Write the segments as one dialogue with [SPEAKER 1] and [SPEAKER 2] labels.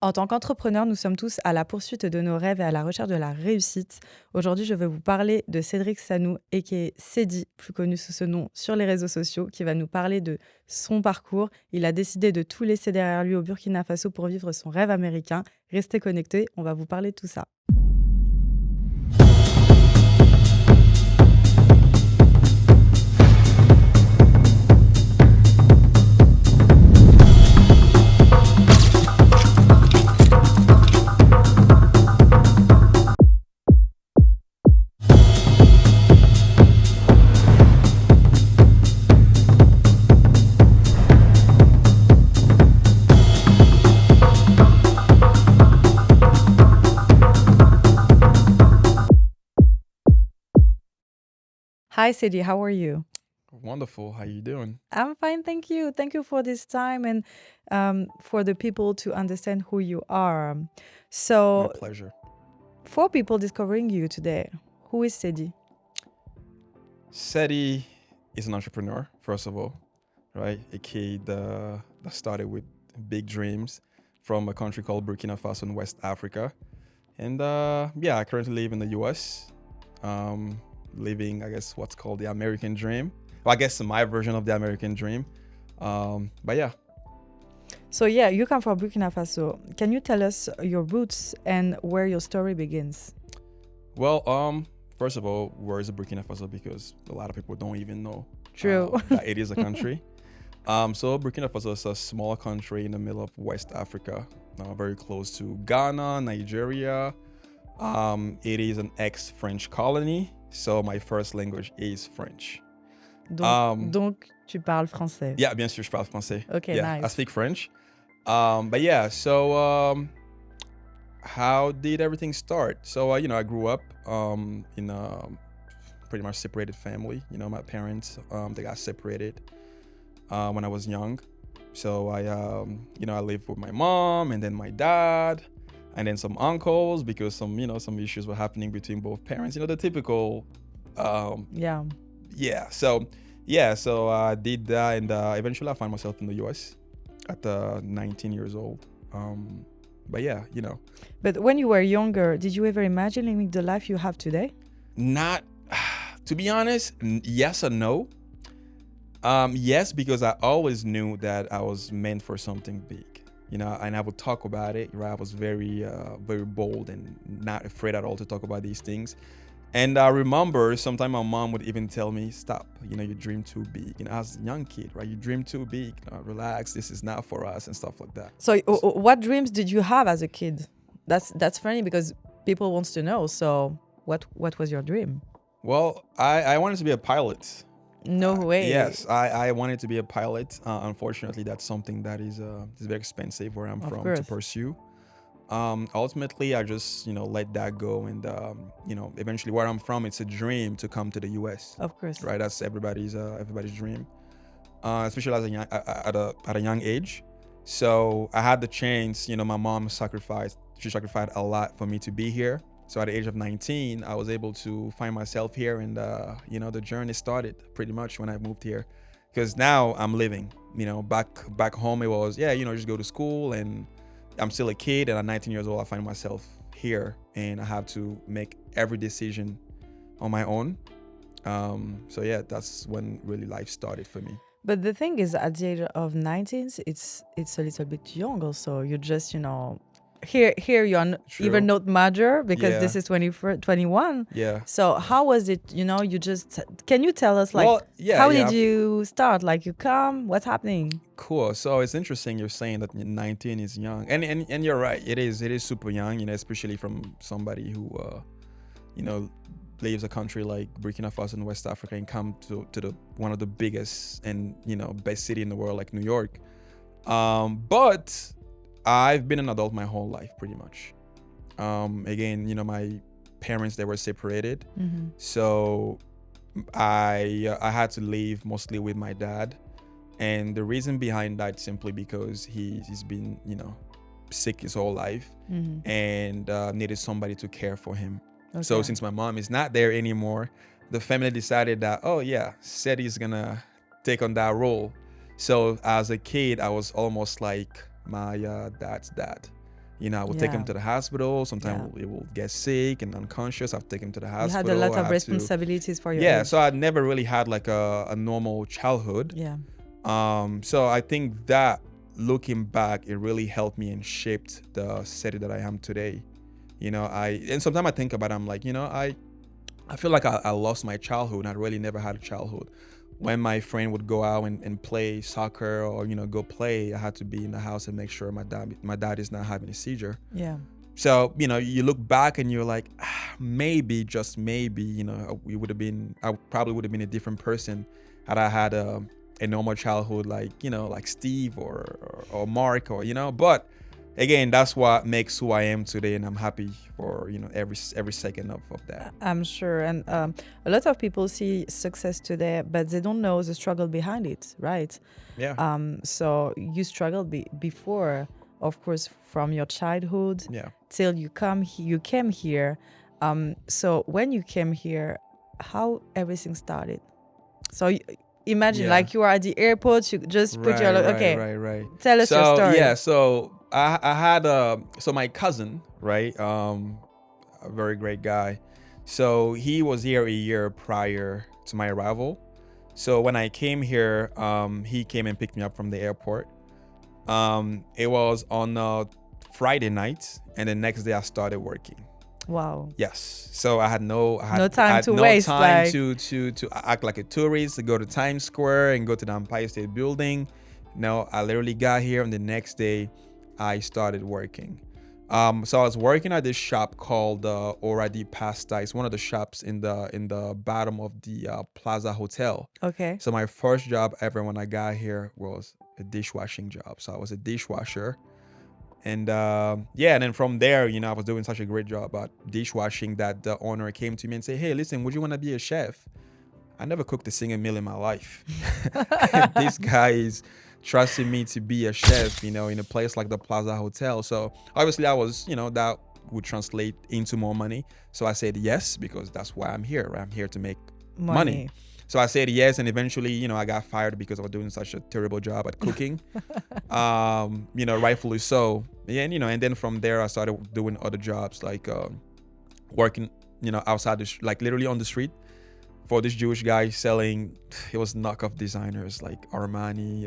[SPEAKER 1] En tant qu'entrepreneurs, nous sommes tous à la poursuite de nos rêves et à la recherche de la réussite. Aujourd'hui, je vais vous parler de Cédric Sanou, a.k.a. Ceddy, plus connu sous ce nom sur les réseaux sociaux, qui va nous parler de son parcours. Il a décidé de tout laisser derrière lui au Burkina Faso pour vivre son rêve américain. Restez connectés, on va vous parler de tout ça. Hi, Ceddy, how are you?
[SPEAKER 2] Wonderful. How you doing?
[SPEAKER 1] I'm fine, thank you. Thank you for this time and for the people to understand who you are.
[SPEAKER 2] My
[SPEAKER 1] So,
[SPEAKER 2] pleasure.
[SPEAKER 1] for people discovering you today, who is Ceddy?
[SPEAKER 2] Ceddy is an entrepreneur, first of all, right? A kid that started with big dreams from a country called Burkina Faso in West Africa. And I currently live in the US, living, I guess, what's called the American dream. Well, I guess my version of the American dream. But yeah,
[SPEAKER 1] So, yeah, you come from Burkina Faso. Can you tell us your roots and where your story begins?
[SPEAKER 2] well, first of all, where is Burkina Faso? Because a lot of people don't even know
[SPEAKER 1] True.
[SPEAKER 2] that it is a country. So Burkina Faso is a small country in the middle of West Africa, very close to Ghana, Nigeria. It is an ex-French colony, so my first language is French.
[SPEAKER 1] Donc, tu parles français.
[SPEAKER 2] Yeah, bien sûr, je parle français.
[SPEAKER 1] Okay,
[SPEAKER 2] Yeah, I
[SPEAKER 1] nice.
[SPEAKER 2] speak French. But yeah, so how did everything start? So I grew up in a pretty much separated family. My parents they got separated when I was young. So I lived with my mom and then my dad and then some uncles because some issues were happening between both parents. The typical
[SPEAKER 1] Yeah.
[SPEAKER 2] So I did that, and eventually I found myself in the US at 19 years old. But yeah,
[SPEAKER 1] But when you were younger, did you ever imagine living the life you have today?
[SPEAKER 2] not to be honest, yes and no. Yes, because I always knew that I was meant for something big, and I would talk about it. Right, I was very, very bold and not afraid at all to talk about these things. And I remember sometimes my mom would even tell me, "Stop, you dream too big." As a young kid, right? You dream too big. Relax. This is not for us, and stuff like that.
[SPEAKER 1] So, what dreams did you have as a kid? That's funny because people wants to know. So, what was your dream?
[SPEAKER 2] Well, I wanted to be a pilot.
[SPEAKER 1] No way.
[SPEAKER 2] Yes, I wanted to be a pilot. Unfortunately, that's something that is very expensive where I'm
[SPEAKER 1] Of
[SPEAKER 2] from to
[SPEAKER 1] course.
[SPEAKER 2] pursue. Ultimately, I just let that go, and eventually, where I'm from, it's a dream to come to the U.S.
[SPEAKER 1] Of course.
[SPEAKER 2] Right? That's everybody's dream, especially as at a young age. So I had the chance. My mom sacrificed. She sacrificed a lot for me to be here. So at the age of 19, I was able to find myself here, and the journey started pretty much when I moved here. Because now I'm living. Back home it was just go to school, and I'm still a kid, and at 19 years old I find myself here, and I have to make every decision on my own. So yeah, that's when really life started for me.
[SPEAKER 1] But the thing is, at the age of 19, it's a little bit young. Also, you just here you're
[SPEAKER 2] True.
[SPEAKER 1] even not major because
[SPEAKER 2] Yeah.
[SPEAKER 1] this is 21.
[SPEAKER 2] Yeah.
[SPEAKER 1] So how was it? You just can you tell us like
[SPEAKER 2] Well, yeah,
[SPEAKER 1] how
[SPEAKER 2] yeah.
[SPEAKER 1] did you start? Like you come, what's happening?
[SPEAKER 2] Cool. So it's interesting you're saying that 19 is young, and you're right. It is super young. Especially from somebody who leaves a country like Burkina Faso in West Africa and come to the one of the biggest and best city in the world like New York. But I've been an adult my whole life pretty much. Again, my parents, they were separated, so I had to leave mostly with my dad. And the reason behind that simply because he's been sick his whole life and needed somebody to care for him. So
[SPEAKER 1] Okay.
[SPEAKER 2] since my mom is not there anymore, the family decided that Ceddy's gonna take on that role. So as a kid, I was almost like my dad's dad. You know, I would take him
[SPEAKER 1] Yeah.
[SPEAKER 2] to the hospital. Sometimes
[SPEAKER 1] Yeah.
[SPEAKER 2] he will get sick and unconscious. I'll take him to the
[SPEAKER 1] You
[SPEAKER 2] hospital.
[SPEAKER 1] had a lot
[SPEAKER 2] I
[SPEAKER 1] of
[SPEAKER 2] had to,
[SPEAKER 1] responsibilities for your
[SPEAKER 2] yeah.
[SPEAKER 1] age.
[SPEAKER 2] So I never really had like a normal childhood.
[SPEAKER 1] Yeah.
[SPEAKER 2] So I think that looking back, it really helped me and shaped the Ceddy that I am today. You know, and sometimes I think about it, I'm like, you know, I feel like I lost my childhood. I really never had a childhood. When my friend would go out and play soccer or, you know, go play, I had to be in the house and make sure my dad is not having a seizure.
[SPEAKER 1] Yeah.
[SPEAKER 2] So, you know, you look back and you're like, maybe, just maybe, you know, I probably would have been a different person had I had a normal childhood, like, you know, like Steve or Mark, or, you know. But again, that's what makes who I am today, and I'm happy for, you know, every second of that.
[SPEAKER 1] I'm sure. And a lot of people see success today, but they don't know the struggle behind it, right?
[SPEAKER 2] Yeah.
[SPEAKER 1] So you struggled before, of course, from your childhood
[SPEAKER 2] Yeah.
[SPEAKER 1] till you came here. So when you came here, how everything started? So imagine,
[SPEAKER 2] Yeah.
[SPEAKER 1] like, you are at the airport, you just put your okay.
[SPEAKER 2] Right.
[SPEAKER 1] Tell us your
[SPEAKER 2] So
[SPEAKER 1] story.
[SPEAKER 2] yeah, so I had so my cousin, right, a very great guy. So he was here a year prior to my arrival. So when I came here, he came and picked me up from the airport. It was on a Friday night, and the next day I started working.
[SPEAKER 1] Wow.
[SPEAKER 2] Yes. So I had no
[SPEAKER 1] time to waste,
[SPEAKER 2] time
[SPEAKER 1] like-
[SPEAKER 2] to act like a tourist, to go to Times Square and go to the Empire State Building. No, I literally got here, and the next day I started working. So I was working at this shop called Already Pasta. It's one of the shops in the bottom of the Plaza Hotel.
[SPEAKER 1] Okay.
[SPEAKER 2] So my first job ever when I got here was a dishwashing job. So I was a dishwasher. And and then from there, you know, I was doing such a great job at dishwashing that the owner came to me and said, "Hey, listen, would you want to be a chef?" I never cooked a single meal in my life. And this guy is trusting me to be a chef, you know, in a place like the Plaza Hotel. So obviously I was, you know, that would translate into more money. So I said yes, because that's why I'm here. Right? I'm here to make money. So I said yes, and eventually, you know, I got fired because I was doing such a terrible job at cooking. You know, rightfully so. Yeah, and, you know, and then from there I started doing other jobs, like working, you know, outside like literally on the street for this Jewish guy selling. It was knockoff designers like Armani,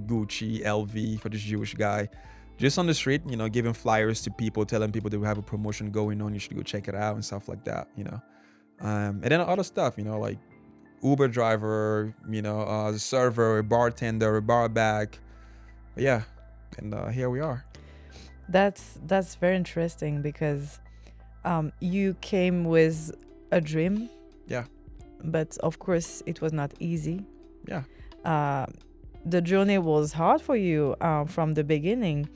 [SPEAKER 2] Gucci, LV, for this Jewish guy. Just on the street, you know, giving flyers to people, telling people that we have a promotion going on, you should go check it out and stuff like that, you know. And then other stuff, you know, like Uber driver, you know, a server, a bartender, a bar back. But yeah, and here we are.
[SPEAKER 1] That's very interesting, because you came with a dream.
[SPEAKER 2] Yeah.
[SPEAKER 1] But of course it was not easy.
[SPEAKER 2] Yeah.
[SPEAKER 1] The journey was hard for you from the beginning.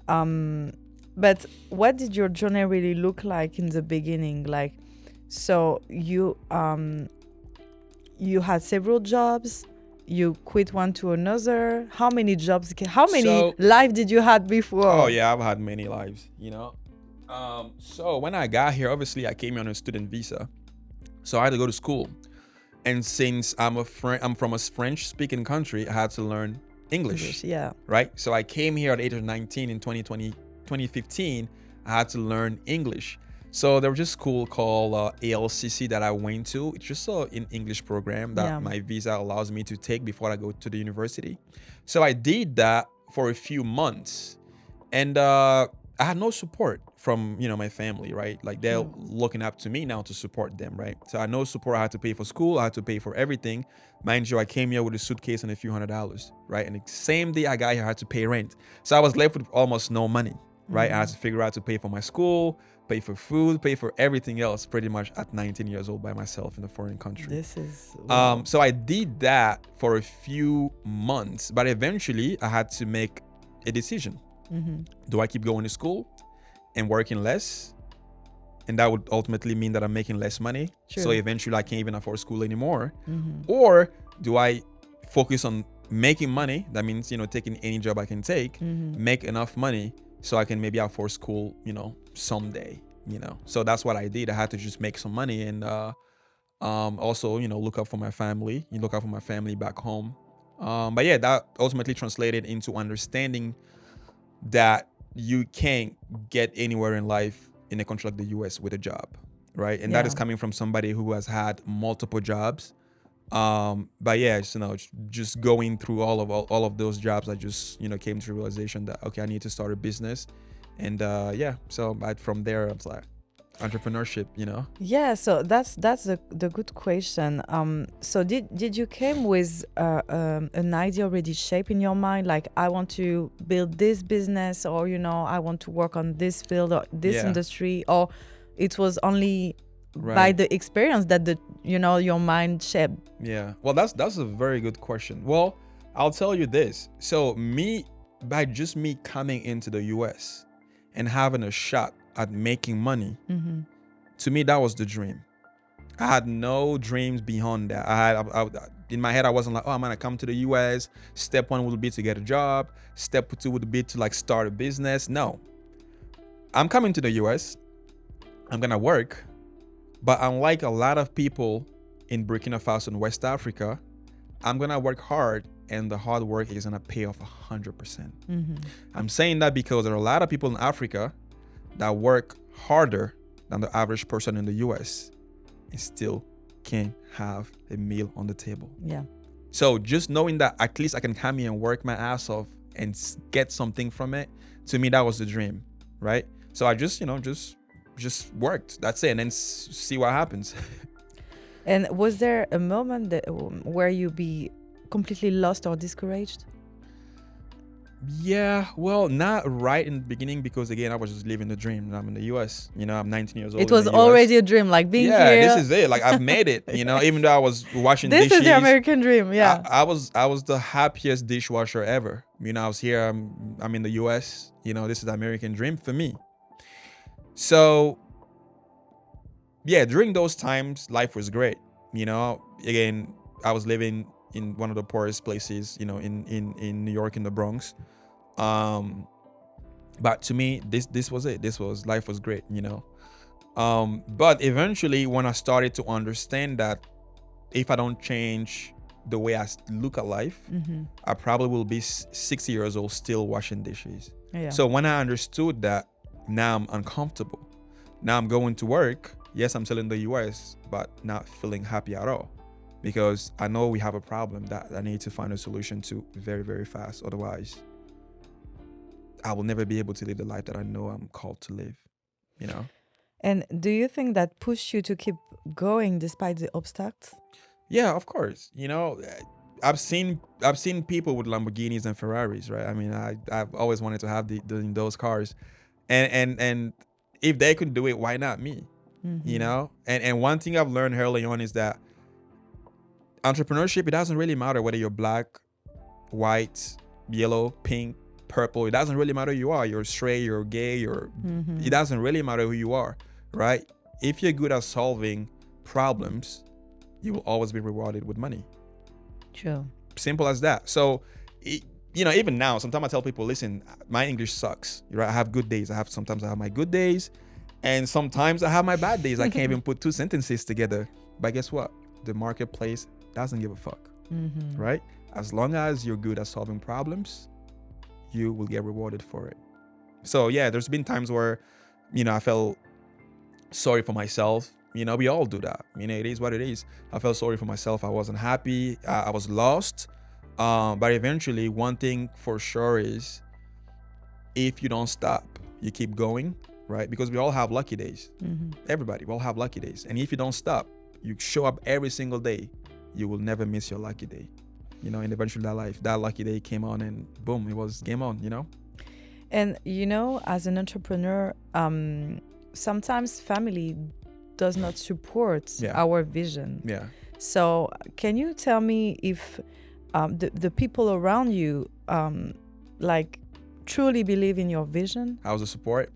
[SPEAKER 1] But what did your journey really look like in the beginning? Like, so you had several jobs. You quit one to another. How many jobs? How many lives did you had before?
[SPEAKER 2] Oh yeah, I've had many lives, you know. So when I got here, obviously I came here on a student visa, so I had to go to school. And since I'm from a French-speaking country, I had to learn English.
[SPEAKER 1] Yeah.
[SPEAKER 2] Right. So I came here at the age of 19 in 2015. I had to learn English. So there was this school called ALCC that I went to. It's just an English program that my visa allows me to take before I go to the university. So I did that for a few months, and I had no support from, you know, my family, right? Like, they're looking up to me now to support them, right? So I had no support. I had to pay for school. I had to pay for everything. Mind you, I came here with a suitcase and a few $100s, right? And the same day I got here, I had to pay rent. So I was left with almost no money, right? I had to figure out to pay for my school, pay for food, pay for everything else pretty much at 19 years old by myself in a foreign country.
[SPEAKER 1] This is...
[SPEAKER 2] So I did that for a few months, but eventually I had to make a decision. Do I keep going to school and working less? And that would ultimately mean that I'm making less money.
[SPEAKER 1] True.
[SPEAKER 2] So eventually I can't even afford school anymore. Or do I focus on making money? That means, you know, taking any job I can take, make enough money so I can maybe afford school, you know, someday, you know. So that's what I did. I had to just make some money and also, you know, look out for my family. You look out for my family back home. But yeah, that ultimately translated into understanding that you can't get anywhere in life in a country like the US with a job, right? And that is
[SPEAKER 1] Yeah.
[SPEAKER 2] coming from somebody who has had multiple jobs. But yeah, just going through all of those jobs, I just came to the realization that okay, I need to start a business, and yeah, so from there I was like entrepreneurship,
[SPEAKER 1] Yeah, so that's the good question. So did you came with an idea already shaped in your mind, like I want to build this business, or I want to work on this field or this
[SPEAKER 2] Yeah.
[SPEAKER 1] industry, or it was only by
[SPEAKER 2] Right.
[SPEAKER 1] the experience that your mind shaped?
[SPEAKER 2] Yeah. Well, that's a very good question. Well, I'll tell you this. So by just me coming into the US and having a shot at making money,
[SPEAKER 1] Mm-hmm.
[SPEAKER 2] to me that was the dream. I had no dreams beyond that. In my head, I wasn't like, oh, I'm gonna come to the US. Step one would be to get a job. Step two would be to like start a business. No, I'm coming to the US. I'm gonna work. But unlike a lot of people in Burkina Faso and West Africa, I'm gonna work hard, and the hard work is gonna pay off 100%.
[SPEAKER 1] Mm-hmm.
[SPEAKER 2] I'm saying that because there are a lot of people in Africa that work harder than the average person in the US and still can't have a meal on the table.
[SPEAKER 1] Yeah.
[SPEAKER 2] So just knowing that at least I can come here and work my ass off and get something from it, to me that was the dream, right? So I just worked. That's it, and then see what happens.
[SPEAKER 1] And was there a moment where you be completely lost or discouraged?
[SPEAKER 2] Yeah, well, not right in the beginning because again, I was just living the dream. I'm in the US. I'm 19 years old.
[SPEAKER 1] It was
[SPEAKER 2] in the US.
[SPEAKER 1] already a dream, like being
[SPEAKER 2] Yeah,
[SPEAKER 1] here.
[SPEAKER 2] this is it. Like I've made it. Even though I was washing
[SPEAKER 1] This
[SPEAKER 2] dishes.
[SPEAKER 1] is the American dream, yeah.
[SPEAKER 2] I was the happiest dishwasher ever. I was here. I'm in the US. This is the American dream for me. So yeah, during those times, life was great. Again, I was living in one of the poorest places, in New York, in the Bronx. But to me, this was it. Life was great, But eventually, when I started to understand that if I don't change the way I look at life,
[SPEAKER 1] Mm-hmm.
[SPEAKER 2] I probably will be 60 years old still washing dishes.
[SPEAKER 1] Yeah.
[SPEAKER 2] So when I understood that, now I'm uncomfortable. Now I'm going to work. Yes, I'm still in the US, but not feeling happy at all. Because I know we have a problem that I need to find a solution to very, very fast. Otherwise, I will never be able to live the life that I know I'm called to live.
[SPEAKER 1] And do you think that pushed you to keep going despite the obstacles?
[SPEAKER 2] Yeah, of course. I've seen people with Lamborghinis and Ferraris, right? I've always wanted to have those cars, and if they could do it, why not me?
[SPEAKER 1] Mm-hmm.
[SPEAKER 2] And one thing I've learned early on is that entrepreneurship, it doesn't really matter whether you're black, white, yellow, pink, purple. It doesn't really matter who you are. You're straight, you're gay,
[SPEAKER 1] Mm-hmm.
[SPEAKER 2] it doesn't really matter who you are, right? If you're good at solving problems, you will always be rewarded with money.
[SPEAKER 1] True.
[SPEAKER 2] Simple as that. So, even now, sometimes I tell people, listen, my English sucks. Right? I have good days. Sometimes I have my good days, and sometimes I have my bad days. I can't even put two sentences together. But guess what? The marketplace doesn't give a fuck,
[SPEAKER 1] Mm-hmm.
[SPEAKER 2] right? As long as you're good at solving problems, you will get rewarded for it. So yeah, there's been times where, I felt sorry for myself. We all do that. It is what it is. I felt sorry for myself. I wasn't happy. I was lost. But eventually, one thing for sure is, if you don't stop, you keep going, right? Because we all have lucky days.
[SPEAKER 1] Mm-hmm.
[SPEAKER 2] Everybody, we all have lucky days. And if you don't stop, you show up every single day, you will never miss your lucky day. And eventually that lucky day came on, and boom, it was game on,
[SPEAKER 1] And as an entrepreneur, sometimes family does not support
[SPEAKER 2] Yeah.
[SPEAKER 1] our vision.
[SPEAKER 2] Yeah.
[SPEAKER 1] So can you tell me if the people around you truly believe in your vision?
[SPEAKER 2] How's the support?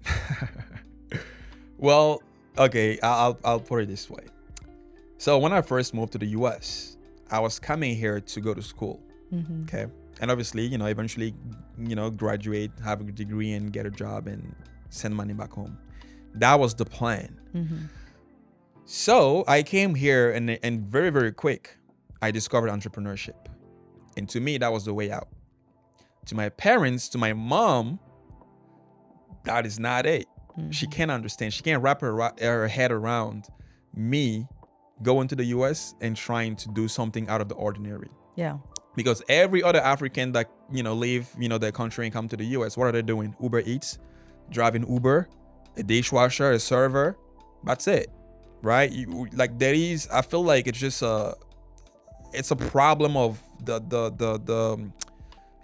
[SPEAKER 2] Well, okay, I'll put it this way. So when I first moved to the US, I was coming here to go to school.
[SPEAKER 1] Mm-hmm.
[SPEAKER 2] Okay. And obviously, eventually, graduate, have a degree, and get a job and send money back home. That was the plan.
[SPEAKER 1] Mm-hmm.
[SPEAKER 2] So I came here, and very, very quick, I discovered entrepreneurship. And to me, that was the way out. To my parents, to my mom, that is not it. She can't understand. She can't wrap her head around me going to the US and trying to do something out of the ordinary.
[SPEAKER 1] Yeah.
[SPEAKER 2] Because every other African that, leave, their country and come to the US, what are they doing? Uber Eats, driving Uber, a dishwasher, a server. That's it, right? I feel like it's just it's a problem of the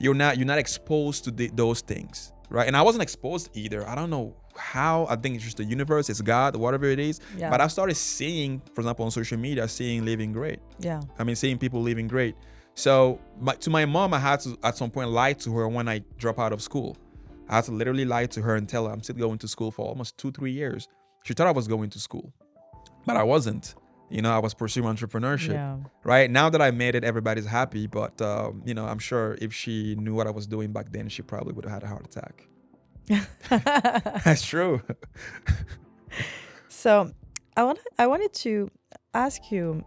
[SPEAKER 2] you're not exposed to those things, right? And I wasn't exposed either. I don't know how. I think it's just the universe, it's God, whatever it is.
[SPEAKER 1] Yeah.
[SPEAKER 2] But I started seeing, for example, on social media, seeing living great.
[SPEAKER 1] Yeah.
[SPEAKER 2] Seeing people living great. So to my mom, I had to at some point lie to her when I drop out of school. I had to literally lie to her and tell her I'm still going to school for almost 2-3 years. She thought I was going to school, but I wasn't. I was pursuing entrepreneurship.
[SPEAKER 1] Yeah.
[SPEAKER 2] Right now that I made it, everybody's happy. But I'm sure if she knew what I was doing back then, she probably would have had a heart attack. That's true.
[SPEAKER 1] So I wanted to ask you,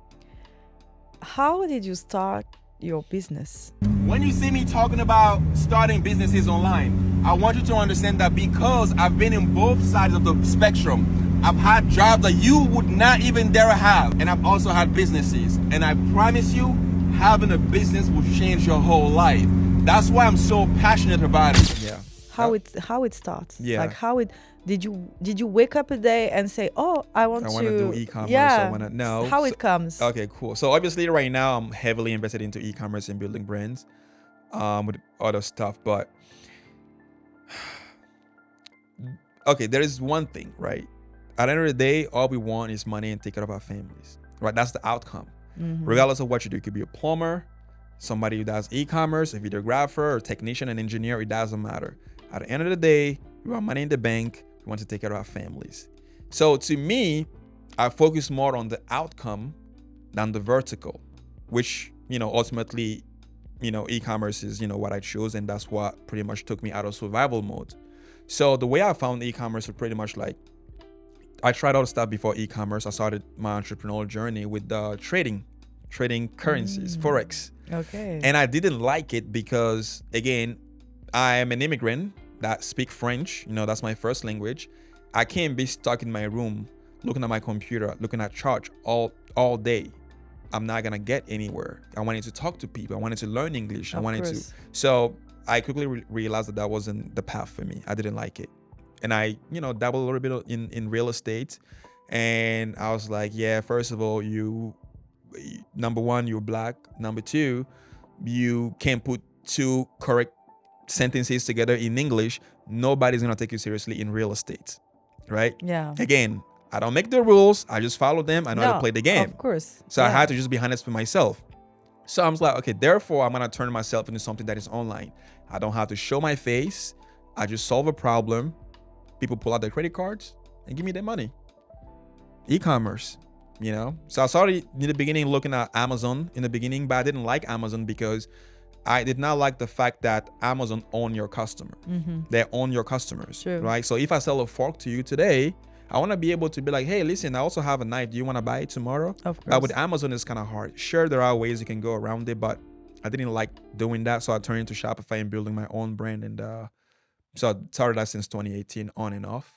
[SPEAKER 1] how did you start your business?
[SPEAKER 3] When you see me talking about starting businesses online, I want you to understand that because I've been in both sides of the spectrum, I've had jobs that you would not even dare have, and I've also had businesses. And I promise you, having a business will change your whole life. That's why I'm so passionate about it.
[SPEAKER 2] Yeah.
[SPEAKER 1] How it starts?
[SPEAKER 2] Yeah.
[SPEAKER 1] Like did you wake up a day and say, oh, I want to
[SPEAKER 2] do e-commerce.
[SPEAKER 1] Yeah.
[SPEAKER 2] I want to know
[SPEAKER 1] how it comes.
[SPEAKER 2] Okay, cool. So obviously right now I'm heavily invested into e-commerce and building brands, with other stuff. But okay, there is one thing, right? At the end of the day, all we want is money and take care of our families, right? That's the outcome. Regardless of what you do, it could be a plumber, somebody who does e-commerce, a videographer, or technician, an engineer. It doesn't matter. At the end of the day, we want money in the bank. We want to take care of our families. So to me, I focus more on the outcome than the vertical, which, ultimately, e-commerce is, what I chose. And that's what pretty much took me out of survival mode. So the way I found e-commerce was pretty much like, I tried all the stuff before e-commerce. I started my entrepreneurial journey with trading currencies, Forex.
[SPEAKER 1] Okay.
[SPEAKER 2] And I didn't like it because, again, I am an immigrant that speak French. That's my first language. I can't be stuck in my room looking at my computer, looking at charts all day. I'm not gonna get anywhere. I wanted to talk to people. I wanted to learn English. So I quickly realized that wasn't the path for me. I didn't like it. And I, dabbled a little bit in real estate. And I was like, yeah, first of all, number one, you're black. Number two, you can't put two correct sentences together in English. Nobody's gonna take you seriously in real estate, right?
[SPEAKER 1] Yeah.
[SPEAKER 2] Again, I don't make the rules. I just follow them. I know how to play the game.
[SPEAKER 1] Of course.
[SPEAKER 2] So I had to just be honest with myself. So I was like, okay, therefore I'm gonna turn myself into something that is online. I don't have to show my face. I just solve a problem. People pull out their credit cards and give me their money. E-commerce, So I started in the beginning looking at Amazon in the beginning, but I didn't like Amazon because I did not like the fact that Amazon own your customer. They own your customers,
[SPEAKER 1] True.
[SPEAKER 2] right? So if I sell a fork to you today, I want to be able to be like, hey, listen, I also have a knife. Do you want to buy it tomorrow?
[SPEAKER 1] Of course.
[SPEAKER 2] But with Amazon, it's kind of hard. Sure, there are ways you can go around it, but I didn't like doing that. So I turned into Shopify and building my own brand. And so I started that since 2018 on and off.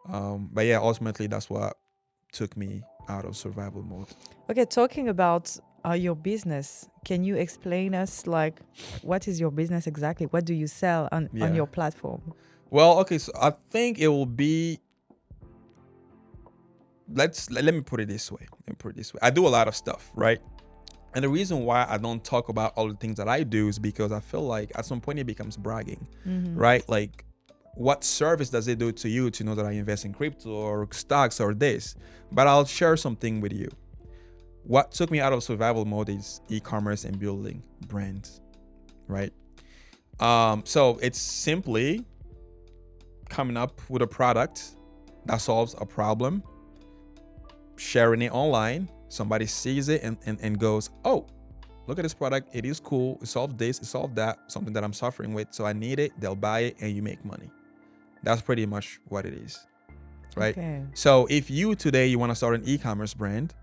[SPEAKER 2] But yeah, ultimately, that's what took me out of survival mode.
[SPEAKER 1] Okay, talking about your business, can you explain us, like, what is your business exactly? What do you sell on your platform?
[SPEAKER 2] Well, okay, so I think it will be, let me put it this way. I do a lot of stuff, right? And the reason why I don't talk about all the things that I do is because I feel like at some point it becomes bragging, right? Like, what service does it do to you to know that I invest in crypto or stocks or this? But I'll share something with you. What took me out of survival mode is e-commerce and building brands, right? So it's simply coming up with a product that solves a problem, sharing it online. Somebody sees it and goes, oh, look at this product. It is cool. It solves this. It solved that. Something that I'm suffering with. So I need it. They'll buy it and you make money. That's pretty much what it is, right?
[SPEAKER 1] Okay.
[SPEAKER 2] So if you today, you want to start an e-commerce brand,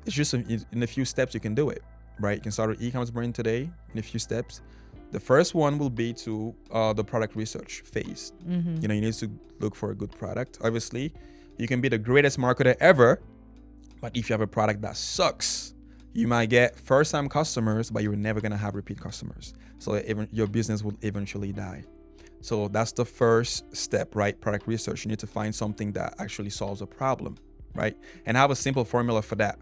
[SPEAKER 2] it's just in a few steps you can do it, right? You can start an e-commerce brand today in a few steps. The first one will be to the product research phase. You need to look for a good product. Obviously, you can be the greatest marketer ever, but if you have a product that sucks, you might get first-time customers, but you're never gonna have repeat customers. So your business will eventually die. So that's the first step, right? Product research. You need to find something that actually solves a problem, right? And have a simple formula for that.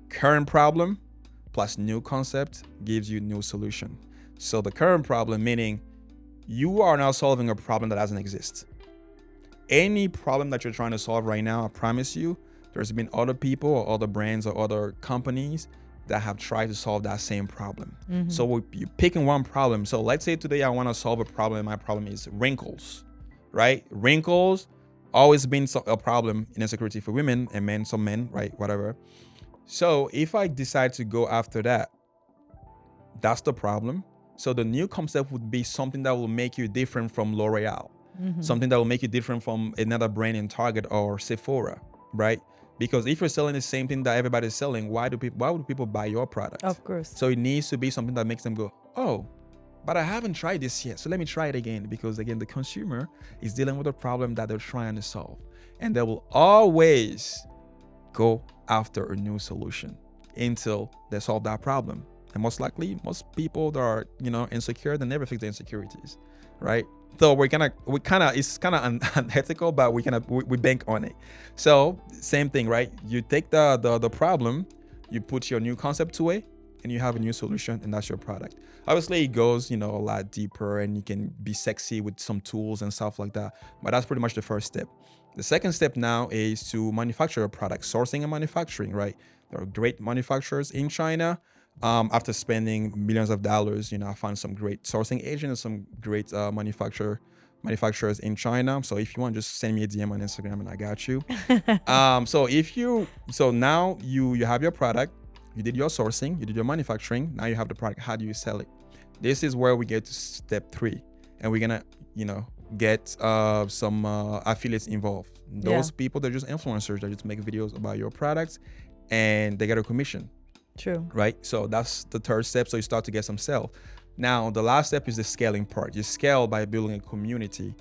[SPEAKER 2] Current problem plus new concept gives you new solution. So the current problem, meaning you are now solving a problem that doesn't exist. Any problem that you're trying to solve right now, I promise you, there's been other people or other brands or other companies that have tried to solve that same problem. So you're picking one problem. So let's say today I want to solve a problem, and my problem is wrinkles, right? Wrinkles always been a problem in insecurity for women and men, some men, right? Whatever. So if I decide to go after that, that's the problem. So the new concept would be something that will make you different from L'Oreal, something that will make you different from another brand in Target or Sephora, right? Because if you're selling the same thing that everybody's selling, why would people buy your product?
[SPEAKER 1] Of course.
[SPEAKER 2] So it needs to be something that makes them go, oh, but I haven't tried this yet, so let me try it again. Because again, the consumer is dealing with a problem that they're trying to solve, and they will always go after a new solution until they solve that problem. And most likely, most people that are, insecure, they never fix their insecurities, right? So it's kind of unethical, but we bank on it. So same thing, right? You take the problem, you put your new concept to it, and you have a new solution, and that's your product. Obviously, it goes, a lot deeper, and you can be sexy with some tools and stuff like that. But that's pretty much the first step. The second step now is to manufacture a product, sourcing and manufacturing, right? There are great manufacturers in China. After spending millions of dollars, I found some great sourcing agents and some great manufacturers in China. So if you want, just send me a DM on Instagram and I got you. So now you have your product, you did your sourcing, you did your manufacturing, now you have the product. How do you sell it? This is where we get to step 3, and we're gonna, get some affiliates involved. Those people, they're just influencers that just make videos about your products, and they get a commission.
[SPEAKER 1] True.
[SPEAKER 2] Right? So that's the third step. So you start to get some sales. Now, the last step is the scaling part. You scale by building a community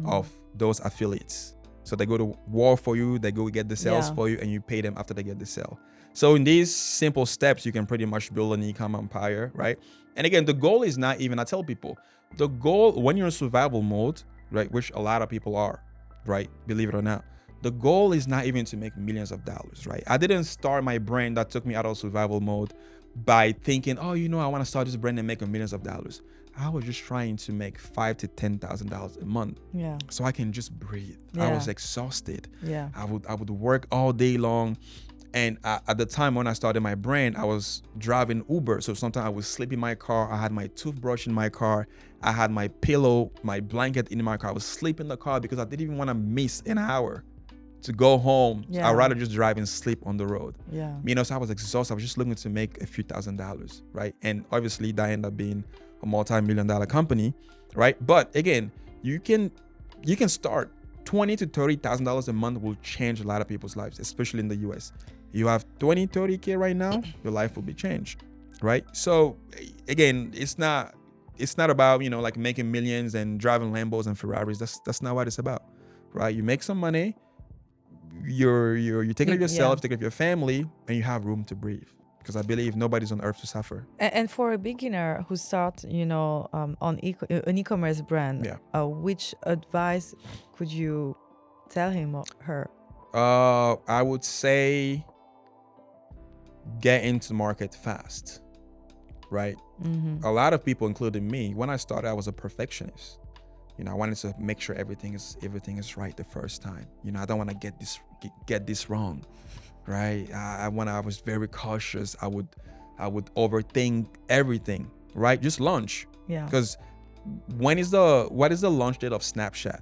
[SPEAKER 2] of those affiliates. So they go to war for you, they go get the sales for you, and you pay them after they get the sale. So in these simple steps, you can pretty much build an e-com empire, right? And again, the goal is not even, I tell people, the goal when you're in survival mode, right, which a lot of people are, right, believe it or not, the goal is not even to make millions of dollars, right? I didn't start my brand that took me out of survival mode by thinking, I want to start this brand and make millions of dollars. I was just trying to make $5,000 to $10,000 a month, so I can just breathe. I was exhausted. I would work all day long, and at the time when I started my brand, I was driving Uber. So sometimes I would sleep in my car. I had my toothbrush in my car. I had my pillow, my blanket in my car. I was sleeping in the car because I didn't even want to miss an hour to go home. I'd rather just drive and sleep on the road. So I was exhausted. I was just looking to make a few $1,000s, right? And obviously that ended up being a multi-million-dollar company, right? But again, you can start $20,000 to $30,000 a month will change a lot of people's lives, especially in the US. You have 20, 30K right now, your life will be changed, right? So again, it's not about, like making millions and driving Lambos and Ferraris. That's not what it's about, right? You make some money, you take care of yourself, take care of your family, and you have room to breathe. Because I believe nobody's on earth to suffer.
[SPEAKER 1] And for a beginner who starts, on an e-commerce brand, which advice could you tell him or her?
[SPEAKER 2] I would say get into the market fast, right? A lot of people, including me, when I started, I was a perfectionist. I wanted to make sure everything is right the first time. I don't want to get this wrong, right? I was very cautious. I would overthink everything, right? Just launch. Because what is the launch date of Snapchat?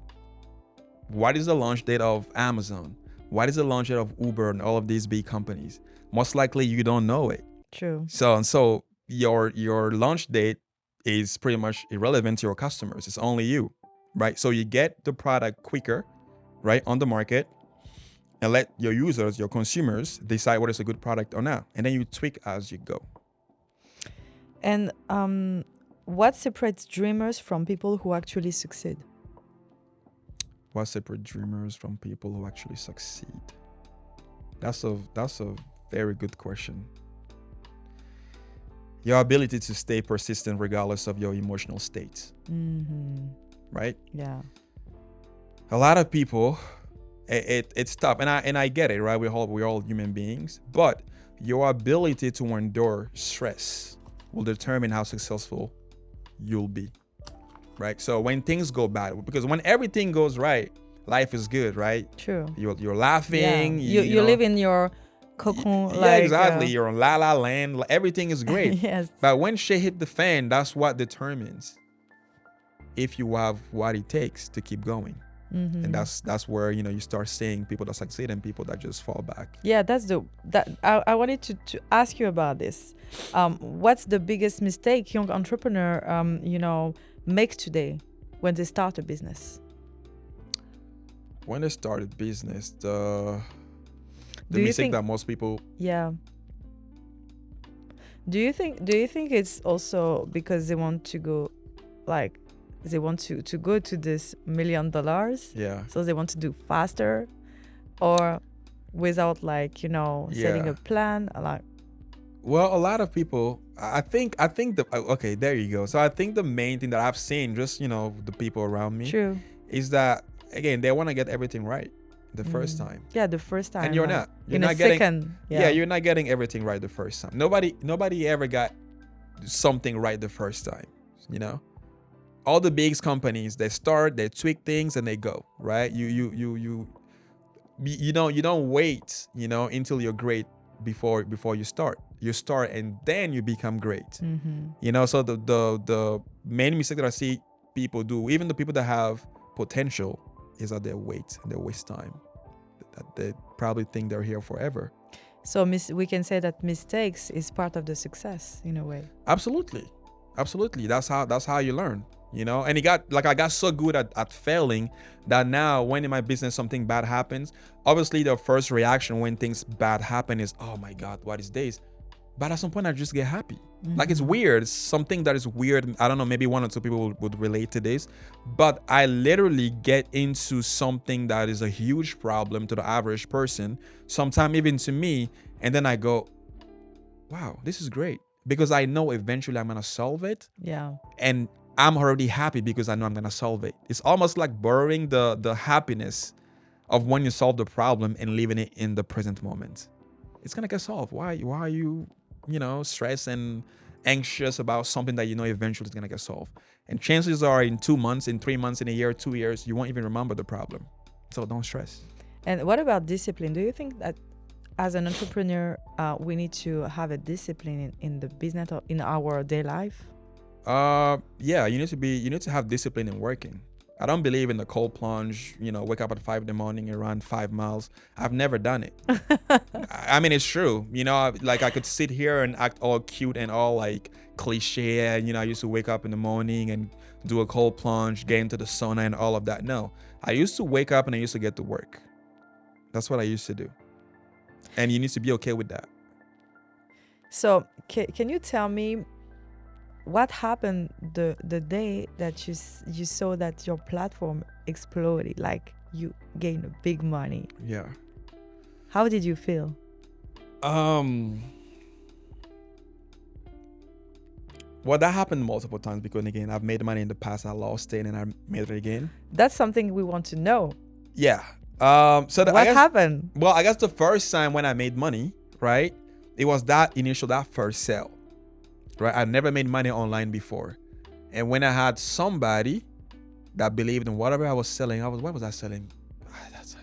[SPEAKER 2] What is the launch date of Amazon? What is the launch date of Uber and all of these big companies? Most likely you don't know it.
[SPEAKER 1] True.
[SPEAKER 2] So your launch date is pretty much irrelevant to your customers. It's only you, right? So you get the product quicker, right, on the market, and let your users, your consumers, decide what is a good product or not. And then you tweak as you go.
[SPEAKER 1] And what separates dreamers from people who actually succeed?
[SPEAKER 2] What separates dreamers from people who actually succeed? That's a very good question. Your ability to stay persistent regardless of your emotional state. Right?
[SPEAKER 1] Yeah.
[SPEAKER 2] A lot of people, it's tough, and I get it, right? We're all human beings, but your ability to endure stress will determine how successful you'll be, right? So when things go bad, because when everything goes right, life is good, right?
[SPEAKER 1] True.
[SPEAKER 2] You're laughing.
[SPEAKER 1] Yeah. You
[SPEAKER 2] know,
[SPEAKER 1] live in your cocoon.
[SPEAKER 2] yeah, exactly. You're on la la land. Everything is great.
[SPEAKER 1] Yes.
[SPEAKER 2] But when shit hit the fan, that's what determines if you have what it takes to keep going. And that's where you start seeing people that succeed and people that just fall back.
[SPEAKER 1] Yeah, I wanted to ask you about this. What's the biggest mistake young entrepreneur make today when they start a business?
[SPEAKER 2] When they start a business, the
[SPEAKER 1] you
[SPEAKER 2] mistake
[SPEAKER 1] think-
[SPEAKER 2] that most people
[SPEAKER 1] Yeah. Do you think it's also because they want to go, like, they want to go to this $1 million,
[SPEAKER 2] yeah
[SPEAKER 1] so they want to do faster, or without setting a plan, like?
[SPEAKER 2] Well, a lot of people, I think okay, there you go. So I think the main thing that I've seen, just the people around me,
[SPEAKER 1] True.
[SPEAKER 2] is that again they want to get everything right the first time.
[SPEAKER 1] Yeah, the first time.
[SPEAKER 2] And you're
[SPEAKER 1] like,
[SPEAKER 2] not. You're
[SPEAKER 1] in
[SPEAKER 2] not
[SPEAKER 1] a
[SPEAKER 2] getting.
[SPEAKER 1] second.
[SPEAKER 2] Yeah, you're not getting everything right the first time. Nobody ever got something right the first time. All the big companies, they start, they tweak things, and they go, right? You don't wait, until you're great before you start. You start and then you become great. So the main mistake that I see people do, even the people that have potential, is that they wait and they waste time. That they probably think they're here forever.
[SPEAKER 1] So we can say that mistakes is part of the success in a way.
[SPEAKER 2] Absolutely. That's how you learn. And I got so good at failing that now when in my business something bad happens, obviously the first reaction when things bad happen is, oh my God, what is this? But at some point I just get happy. Like, it's weird. It's something that is weird. I don't know, maybe one or two people would relate to this, but I literally get into something that is a huge problem to the average person, sometimes even to me, and then I go, wow, this is great, because I know eventually I'm gonna solve it.
[SPEAKER 1] Yeah.
[SPEAKER 2] And I'm already happy because I know I'm gonna solve it. It's almost like borrowing the happiness of when you solve the problem and leaving it in the present moment. It's gonna get solved. Why are you, stressed and anxious about something that eventually is gonna get solved? And chances are in 2 months, in 3 months, in a year, 2 years, you won't even remember the problem. So don't stress.
[SPEAKER 1] And what about discipline? Do you think that as an entrepreneur, we need to have a discipline in the business or in our day life?
[SPEAKER 2] Yeah, you need to have discipline in working. I don't believe in the cold plunge, wake up at 5 in the morning and run 5 miles. I've never done it. I mean, it's true. I could sit here and act all cute and all like cliche. And, I used to wake up in the morning and do a cold plunge, get into the sauna and all of that. No, I used to wake up and I used to get to work. That's what I used to do. And you need to be okay with that.
[SPEAKER 1] So can you tell me what happened the day that you saw that your platform exploded, like you gained big money?
[SPEAKER 2] Yeah.
[SPEAKER 1] How did you feel?
[SPEAKER 2] Well, that happened multiple times because, again, I've made money in the past. I lost it and I made it again.
[SPEAKER 1] That's something we want to know.
[SPEAKER 2] Yeah. So
[SPEAKER 1] what happened?
[SPEAKER 2] Well, I guess the first time when I made money, right, it was that first sale, right? I never made money online before. And when I had somebody that believed in whatever I was selling, what was I selling?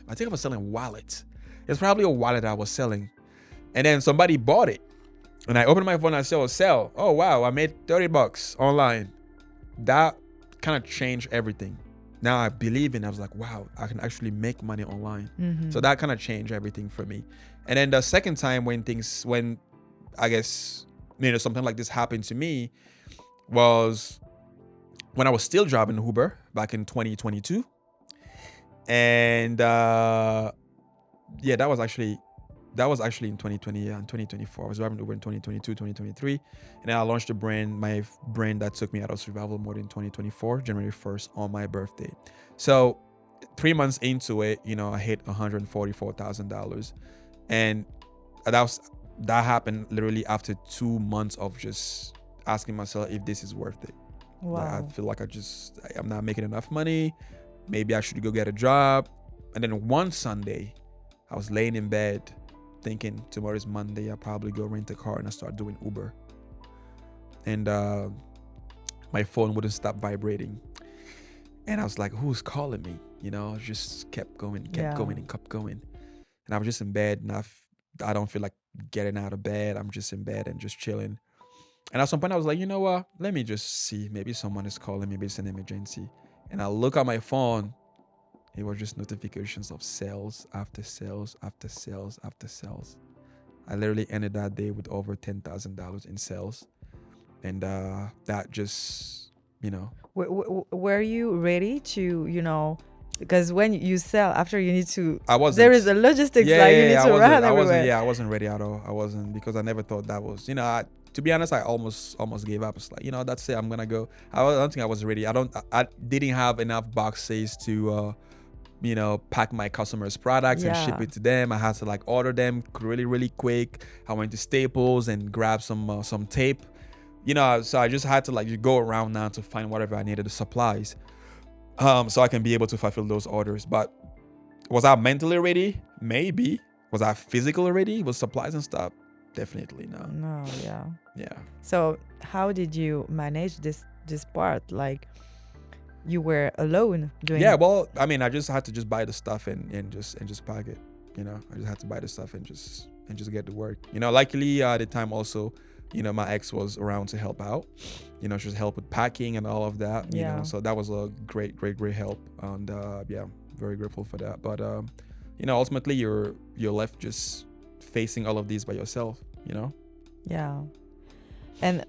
[SPEAKER 2] I think I was selling wallets. It's probably a wallet I was selling. And then somebody bought it. And I opened my phone and I said, sell. Oh, wow, I made $30 online. That kind of changed everything. Now I believe in it. I was like, wow, I can actually make money online.
[SPEAKER 1] Mm-hmm.
[SPEAKER 2] So that kind of changed everything for me. And then the second time when I guess, something like this happened to me was when I was still driving Uber back in 2022. And that was actually that was actually in 2020 and 2024. I was driving Uber in 2022, 2023. And then I launched a brand, my brand that took me out of survival mode in 2024, January 1st, on my birthday. So 3 months into it, I hit $144,000. And that happened literally after 2 months of just asking myself if this is worth it.
[SPEAKER 1] Wow.
[SPEAKER 2] Like, I feel like I'm not making enough money. Maybe I should go get a job. And then one Sunday, I was laying in bed thinking tomorrow's Monday. I'll probably go rent a car and I start doing Uber. And my phone wouldn't stop vibrating. And I was like, who's calling me? Just kept going and kept going. And I was just in bed and I don't feel like getting out of bed. I'm just in bed and just chilling. And at some point I was like, you know what? Let me just see. Maybe someone is calling. Maybe it's an emergency. And I look at my phone. It was just notifications of sales after sales after sales after sales. I literally ended that day with over $10,000 in sales. And that just,
[SPEAKER 1] Were you ready to, because when you sell, after you need to,
[SPEAKER 2] I wasn't.
[SPEAKER 1] there is a logistics, you need to run everywhere.
[SPEAKER 2] I wasn't ready at all. I wasn't, because I never thought that was, to be honest, I almost gave up. It's like, that's it. I'm going to go. I don't think I was ready. I didn't have enough boxes to, pack my customers' products and ship it to them. I had to order them really, really quick. I went to Staples and grabbed some tape, so I just had to go around now to find whatever I needed, the supplies, so I can be able to fulfill those orders. But was I mentally ready? Maybe. Was I physically ready with supplies and stuff? Definitely no.
[SPEAKER 1] No, yeah.
[SPEAKER 2] Yeah.
[SPEAKER 1] So how did you manage this part? You were alone doing
[SPEAKER 2] Yeah, well, I mean, I just had to buy the stuff and just pack it. I just had to buy the stuff and just get to work. Luckily at the time also, my ex was around to help out. She was help with packing and all of that. So that was a great help. And very grateful for that. But ultimately you're left just facing all of these by yourself.
[SPEAKER 1] Yeah. And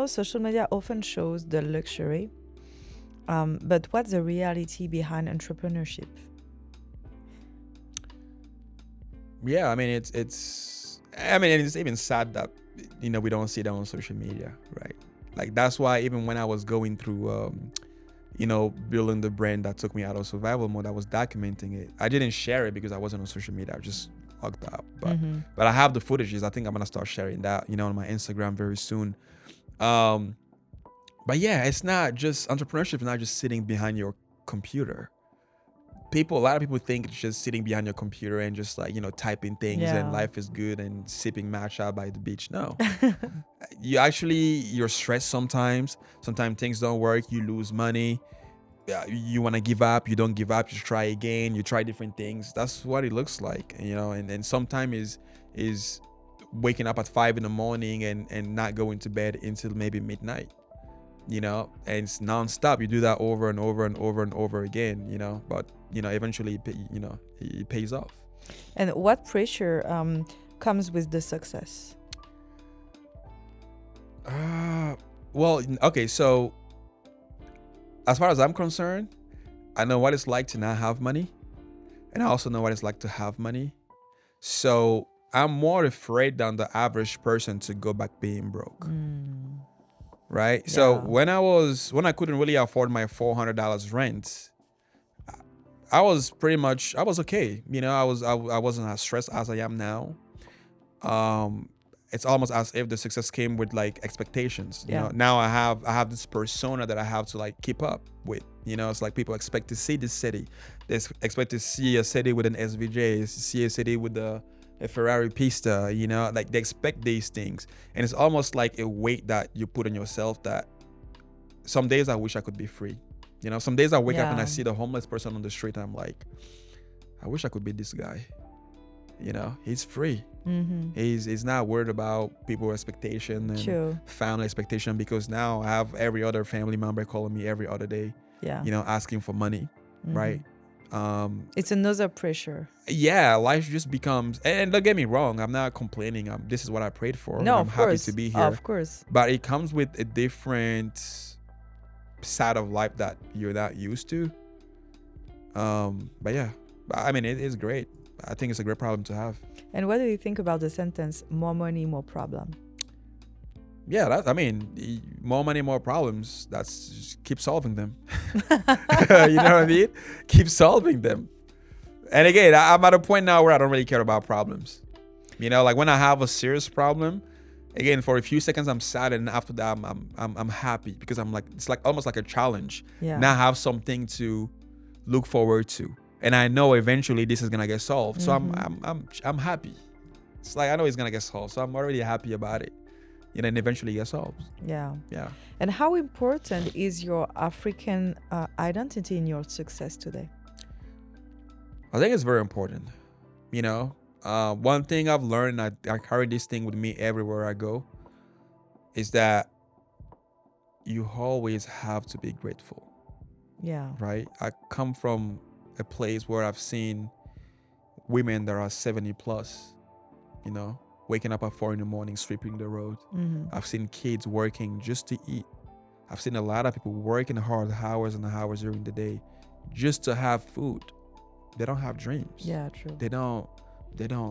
[SPEAKER 1] social media often shows the luxury. But what's the reality behind entrepreneurship?
[SPEAKER 2] Yeah, I mean, it's even sad that, we don't see that on social media, right? That's why even when I was going through, building the brand that took me out of survival mode, I was documenting it. I didn't share it because I wasn't on social media. I just logged out. But I have the footages. I think I'm going to start sharing that, on my Instagram very soon. But yeah, it's not just entrepreneurship is not just sitting behind your computer. A lot of people think it's just sitting behind your computer and just typing things and life is good and sipping matcha by the beach. No. You're stressed sometimes. Sometimes things don't work. You lose money. You want to give up. You don't give up. You try again. You try different things. That's what it looks like, and sometimes is waking up at 5 a.m. and not going to bed until maybe midnight. And it's nonstop. You do that over and over and over and over again, but eventually it pays off.
[SPEAKER 1] And what pressure comes with the success?
[SPEAKER 2] Well, okay, so as far as I'm concerned, I know what it's like to not have money, and I also know what it's like to have money. So I'm more afraid than the average person to go back being broke. Right. Yeah. So when I couldn't really afford my $400 rent, I was okay. I wasn't as stressed as I am now. It's almost as if the success came with expectations. Now I have this persona that I have to keep up with. It's like people expect to see this Ceddy. They expect to see a Ceddy with an SVJ, see a Ceddy with a Ferrari Pista, they expect these things. And it's almost like a weight that you put on yourself that some days I wish I could be free. Some days I wake up and I see the homeless person on the street and I'm like, I wish I could be this guy. He's free. Mm-hmm. He's not worried about people's expectation and family expectation, because now I have every other family member calling me every other day, asking for money, right?
[SPEAKER 1] It's another pressure.
[SPEAKER 2] Yeah, life just becomes, and don't get me wrong, I'm not complaining. This is what I prayed for.
[SPEAKER 1] No,
[SPEAKER 2] I'm happy to be here.
[SPEAKER 1] Of course.
[SPEAKER 2] But it comes with a different side of life that you're not used to. But yeah, I mean, it is great. I think it's a great problem to have.
[SPEAKER 1] And what do you think about the sentence, more money, more problem?
[SPEAKER 2] Yeah, more money, more problems. That's just keep solving them. You know what I mean? Keep solving them. And again, I'm at a point now where I don't really care about problems. You know, like when I have a serious problem, again, for a few seconds I'm sad, and after that I'm happy, because I'm like, it's like almost like a challenge.
[SPEAKER 1] Yeah.
[SPEAKER 2] Now I have something to look forward to, and I know eventually this is gonna get solved. So I'm happy. It's like I know it's gonna get solved, so I'm already happy about it. You know, and eventually it gets solved.
[SPEAKER 1] Yeah.
[SPEAKER 2] Yeah.
[SPEAKER 1] And how important is your African identity in your success today?
[SPEAKER 2] I think it's very important. You know, one thing I've learned, I carry this thing with me everywhere I go, is that you always have to be grateful.
[SPEAKER 1] Yeah.
[SPEAKER 2] Right? I come from a place where I've seen women that are 70 plus, you know, waking up at 4 a.m, sweeping the road. I've seen kids working just to eat. I've seen a lot of people working hard hours and hours during the day just to have food. They don't have dreams.
[SPEAKER 1] Yeah, true.
[SPEAKER 2] They don't,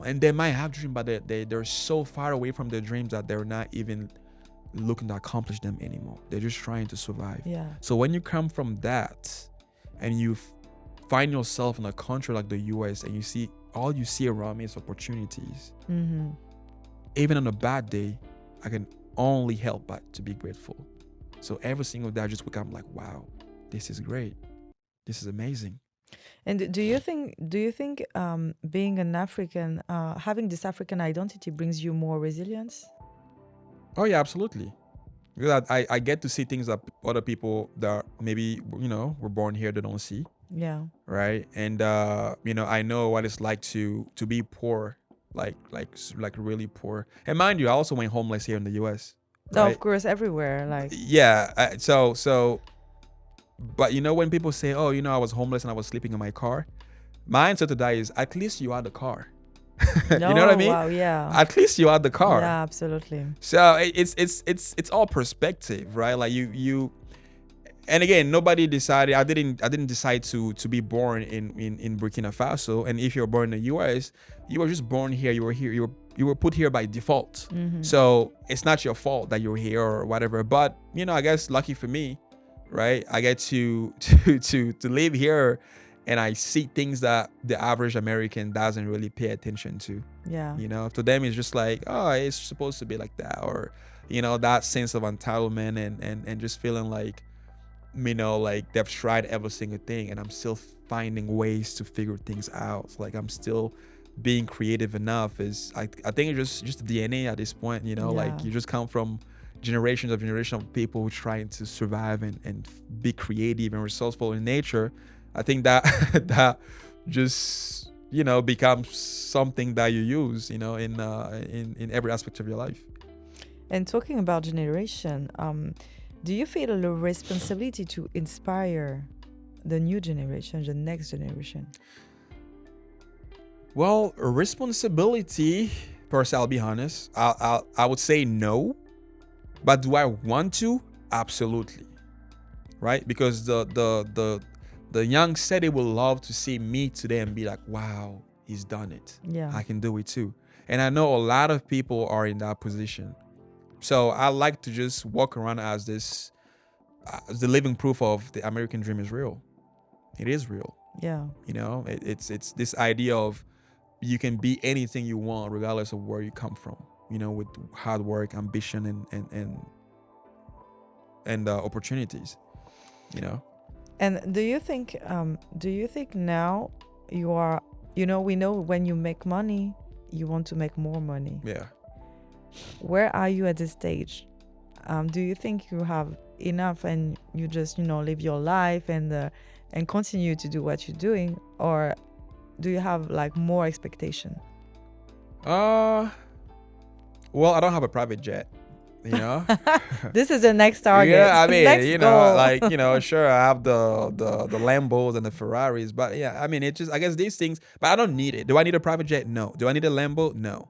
[SPEAKER 2] and they might have dreams, but they're so far away from their dreams that they're not even looking to accomplish them anymore. They're just trying to survive.
[SPEAKER 1] Yeah.
[SPEAKER 2] So when you come from that and you find yourself in a country like the US, and you see all you see around me is opportunities, even on a bad day, I can only help but to be grateful. So every single day I just wake up, I'm like, wow, this is great. This is amazing.
[SPEAKER 1] And do you think being an African, having this African identity brings you more resilience?
[SPEAKER 2] Oh yeah, absolutely. Because I get to see things that other people that maybe, you know, were born here, they don't see.
[SPEAKER 1] Yeah.
[SPEAKER 2] Right. And you know, I know what it's like to be poor, like really poor. And mind you, I also went homeless here in the US.
[SPEAKER 1] No,
[SPEAKER 2] Right?
[SPEAKER 1] of course, everywhere. Like,
[SPEAKER 2] Yeah. So but you know, when people say, oh, you know, I was homeless and I was sleeping in my car, my answer to that is, at least you had the car. You know what I mean?
[SPEAKER 1] Wow, yeah.
[SPEAKER 2] At least you had the car.
[SPEAKER 1] Yeah, absolutely.
[SPEAKER 2] So it's all perspective, right? Like you and again, nobody decided. I didn't decide to be born in Burkina Faso. And if you're born in the US, you were just born here. You were here. You were put here by default. So it's not your fault that you're here or whatever. But you know, I guess lucky for me, right? I get to live here, and I see things that the average American doesn't really pay attention to.
[SPEAKER 1] Yeah.
[SPEAKER 2] You know, to them it's just like, oh, it's supposed to be like that, or you know, that sense of entitlement and just feeling like, you know, like they've tried every single thing and I'm still finding ways to figure things out. Like I'm still being creative enough. Is I think it's just the DNA at this point, you know.
[SPEAKER 1] Yeah.
[SPEAKER 2] Like you just come from generations of people who trying to survive and be creative and resourceful in nature. I think that that just, you know, becomes something that you use, you know, in every aspect of your life.
[SPEAKER 1] And talking about generation, do you feel a responsibility to inspire the new generation, the next generation?
[SPEAKER 2] Well, responsibility, per se, I'll be honest. I would say no, but do I want to? Absolutely, right? Because the young Ceddy will love to see me today and be like, wow, he's done it.
[SPEAKER 1] Yeah.
[SPEAKER 2] I can do it too. And I know a lot of people are in that position. So I like to just walk around as this, the living proof of the American dream is real. It is real.
[SPEAKER 1] Yeah.
[SPEAKER 2] You know, it's this idea of you can be anything you want regardless of where you come from, you know, with hard work, ambition, and opportunities, you know.
[SPEAKER 1] And do you think now you are, you know, we know when you make money, you want to make more money.
[SPEAKER 2] Yeah.
[SPEAKER 1] Where are you at this stage? Do you think you have enough and you just, you know, live your life and continue to do what you're doing, or do you have like more expectation?
[SPEAKER 2] Well, I don't have a private jet, you know.
[SPEAKER 1] This is the next target.
[SPEAKER 2] Yeah, I mean,
[SPEAKER 1] Next
[SPEAKER 2] you know,
[SPEAKER 1] goal.
[SPEAKER 2] like, you know, sure, I have the Lambos and the Ferraris, but yeah, I mean, it just, I guess these things, but I don't need it. Do I need a private jet? No. Do I need a Lambo? No.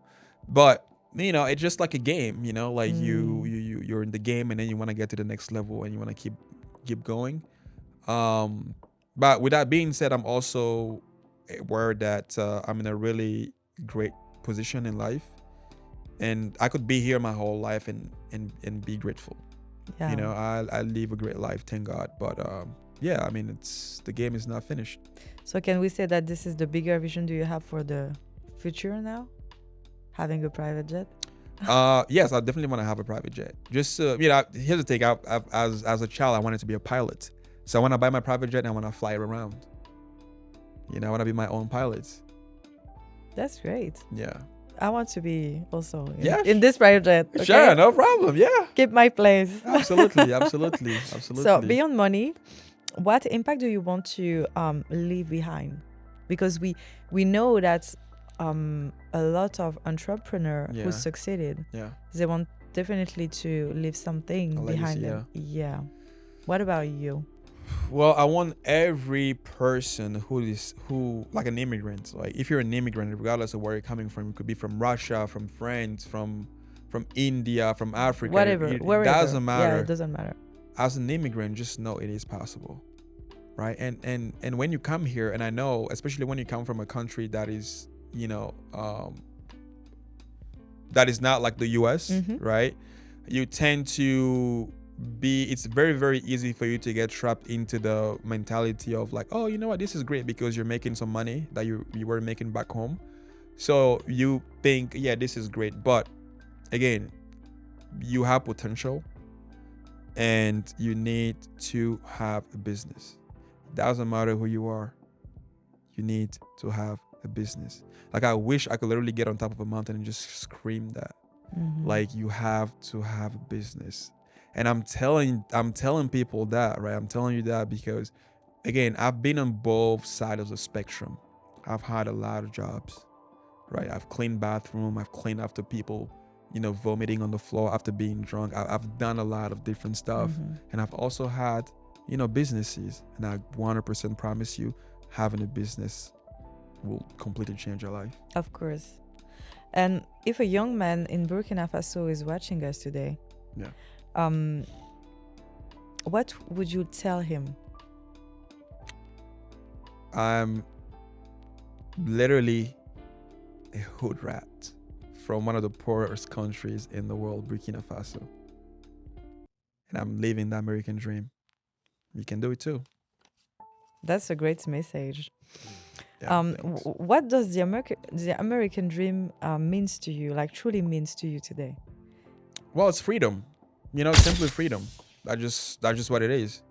[SPEAKER 2] But you know, it's just like a game, you know, like you're in the game and then you want to get to the next level and you want to keep going. But with that being said, I'm also where that I'm in a really great position in life, and I could be here my whole life and be grateful.
[SPEAKER 1] Yeah.
[SPEAKER 2] You know, I live a great life, thank God. But yeah, I mean, the game is not finished.
[SPEAKER 1] So can we say that this is the bigger vision do you have for the future now? Having a private jet?
[SPEAKER 2] Yes, I definitely want to have a private jet. Just here's the thing. As a child, I wanted to be a pilot. So I want to buy my private jet and I want to fly it around. You know, I want to be my own pilot.
[SPEAKER 1] That's great.
[SPEAKER 2] Yeah.
[SPEAKER 1] I want to be also
[SPEAKER 2] Yeah,
[SPEAKER 1] in this private jet. Okay?
[SPEAKER 2] Sure, no problem. Yeah.
[SPEAKER 1] Keep my place.
[SPEAKER 2] Absolutely, absolutely, absolutely.
[SPEAKER 1] So beyond money, what impact do you want to leave behind? Because we know that a lot of entrepreneurs who
[SPEAKER 2] Yeah.
[SPEAKER 1] succeeded,
[SPEAKER 2] Yeah.
[SPEAKER 1] they want definitely to leave something
[SPEAKER 2] A legacy,
[SPEAKER 1] behind them. Yeah. What about you?
[SPEAKER 2] Well, I want every person who like an immigrant. Like if you're an immigrant, regardless of where you're coming from, it could be from Russia, from France, from India, from Africa.
[SPEAKER 1] Whatever.
[SPEAKER 2] It
[SPEAKER 1] Wherever.
[SPEAKER 2] doesn't matter.
[SPEAKER 1] Yeah, it doesn't matter.
[SPEAKER 2] As an immigrant, just know it is possible, right? And when you come here, and I know, especially when you come from a country that is, that is not like the US, right? You tend to it's very, very easy for you to get trapped into the mentality of like, oh, you know what, this is great because you're making some money that you were making back home. So you think, yeah, this is great. But again, you have potential and you need to have a business. Doesn't matter who you are, you need to have a business. Like I wish I could literally get on top of a mountain and just scream that. Like you have to have a business. And I'm telling people that, right? I'm telling you that because again, I've been on both sides of the spectrum. I've had a lot of jobs, right? I've cleaned bathroom, I've cleaned after people, vomiting on the floor after being drunk. I've done a lot of different stuff. And I've also had, businesses. And I 100% promise you, having a business will completely change your life.
[SPEAKER 1] Of course. And if a young man in Burkina Faso is watching us today,
[SPEAKER 2] Yeah.
[SPEAKER 1] What would you tell him?
[SPEAKER 2] I'm literally a hood rat from one of the poorest countries in the world, Burkina Faso. And I'm living the American dream. You can do it too.
[SPEAKER 1] That's a great message.
[SPEAKER 2] Yeah, thanks.
[SPEAKER 1] What does the American dream means to you, like truly means to you today?
[SPEAKER 2] Well, it's freedom. Simply freedom. That's just what it is.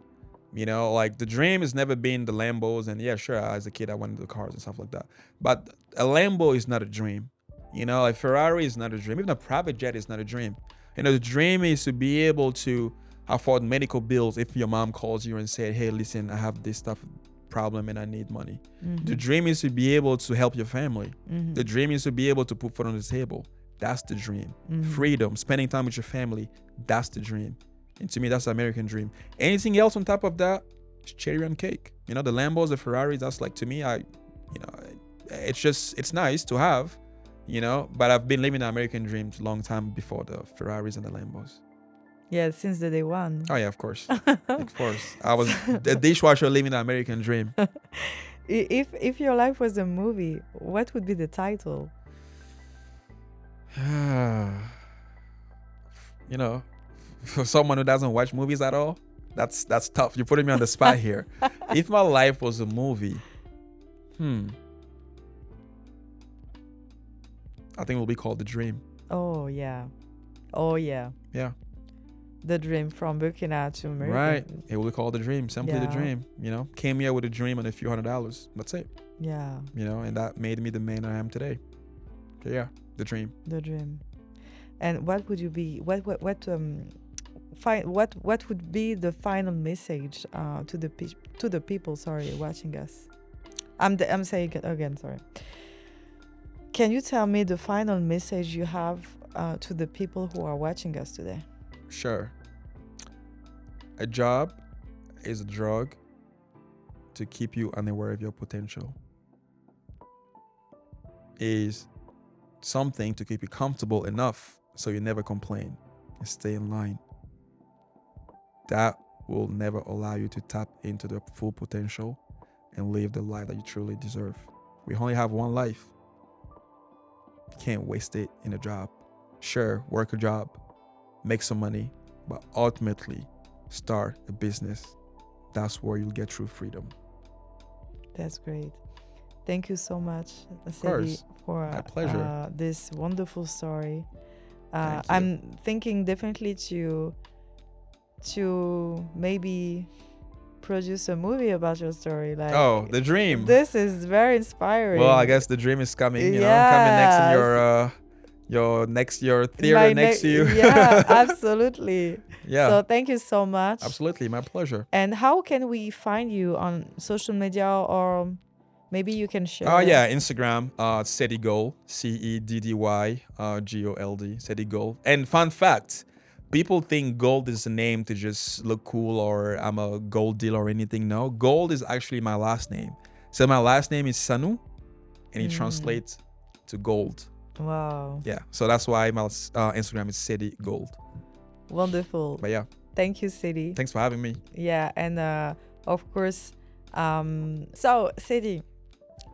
[SPEAKER 2] Like the dream has never been the Lambos, and yeah, sure, as a kid I wanted the cars and stuff like that. But a Lambo is not a dream. Like Ferrari is not a dream. Even a private jet is not a dream. The dream is to be able to afford medical bills if your mom calls you and said, hey, listen, I have this stuff problem and I need money. The dream is to be able to help your family. The dream is to be able to put food on the table. That's the dream. Freedom, spending time with your family, that's the dream. And to me, that's the American dream. Anything else on top of that, it's cherry on cake. The Lambos, the Ferraris, that's like, to me, it's nice to have, but I've been living the American dreams a long time before the Ferraris and the Lambos.
[SPEAKER 1] Yeah, since the day one.
[SPEAKER 2] Oh yeah, of course. Of course. I was the dishwasher living the American dream.
[SPEAKER 1] If your life was a movie, what would be the title?
[SPEAKER 2] For someone who doesn't watch movies at all, that's tough. You're putting me on the spot here. If my life was a movie, I think it will be called The Dream.
[SPEAKER 1] Oh yeah. Oh yeah.
[SPEAKER 2] Yeah.
[SPEAKER 1] The dream from Burkina to America.
[SPEAKER 2] Right. It will be called The Dream. Simply The
[SPEAKER 1] Yeah.
[SPEAKER 2] Dream. Came here with a dream and a few $100. That's it.
[SPEAKER 1] Yeah.
[SPEAKER 2] And that made me the man I am today. So yeah, The Dream.
[SPEAKER 1] The dream. And what would you be? What would be the final message to the people? Sorry, watching us. I'm saying it again. Sorry. Can you tell me the final message you have to the people who are watching us today?
[SPEAKER 2] Sure. A job is a drug to keep you unaware of your potential. Is something to keep you comfortable enough so you never complain and stay in line. That will never allow you to tap into the full potential and live the life that you truly deserve. We only have one life. You can't waste it in a job. Sure, work a job, make some money, but ultimately start a business. That's where you'll get true freedom.
[SPEAKER 1] That's great. Thank you so much, Ceddy,
[SPEAKER 2] course.
[SPEAKER 1] for
[SPEAKER 2] My pleasure.
[SPEAKER 1] this wonderful story.
[SPEAKER 2] Thank you.
[SPEAKER 1] I'm thinking definitely to maybe produce a movie about your story. Like,
[SPEAKER 2] Oh, the dream.
[SPEAKER 1] this is very inspiring.
[SPEAKER 2] Well, I guess the dream is coming. You know, coming next in your theater
[SPEAKER 1] My
[SPEAKER 2] next to you.
[SPEAKER 1] Yeah, absolutely.
[SPEAKER 2] Yeah.
[SPEAKER 1] So thank you so much.
[SPEAKER 2] Absolutely, my pleasure.
[SPEAKER 1] And how can we find you on social media, or maybe you can share?
[SPEAKER 2] Oh yeah, Instagram, Ceddy Gold, Ceddy Gold, Ceddy Gold. And fun fact, people think gold is a name to just look cool or I'm a gold dealer or anything. No, gold is actually my last name. So my last name is Sanu, and it translates to gold.
[SPEAKER 1] Wow.
[SPEAKER 2] Yeah, so that's why my Instagram is Ceddy Gold.
[SPEAKER 1] Wonderful.
[SPEAKER 2] But yeah,
[SPEAKER 1] Thank you, Ceddy.
[SPEAKER 2] thanks for having me.
[SPEAKER 1] Yeah, and of course, so Ceddy,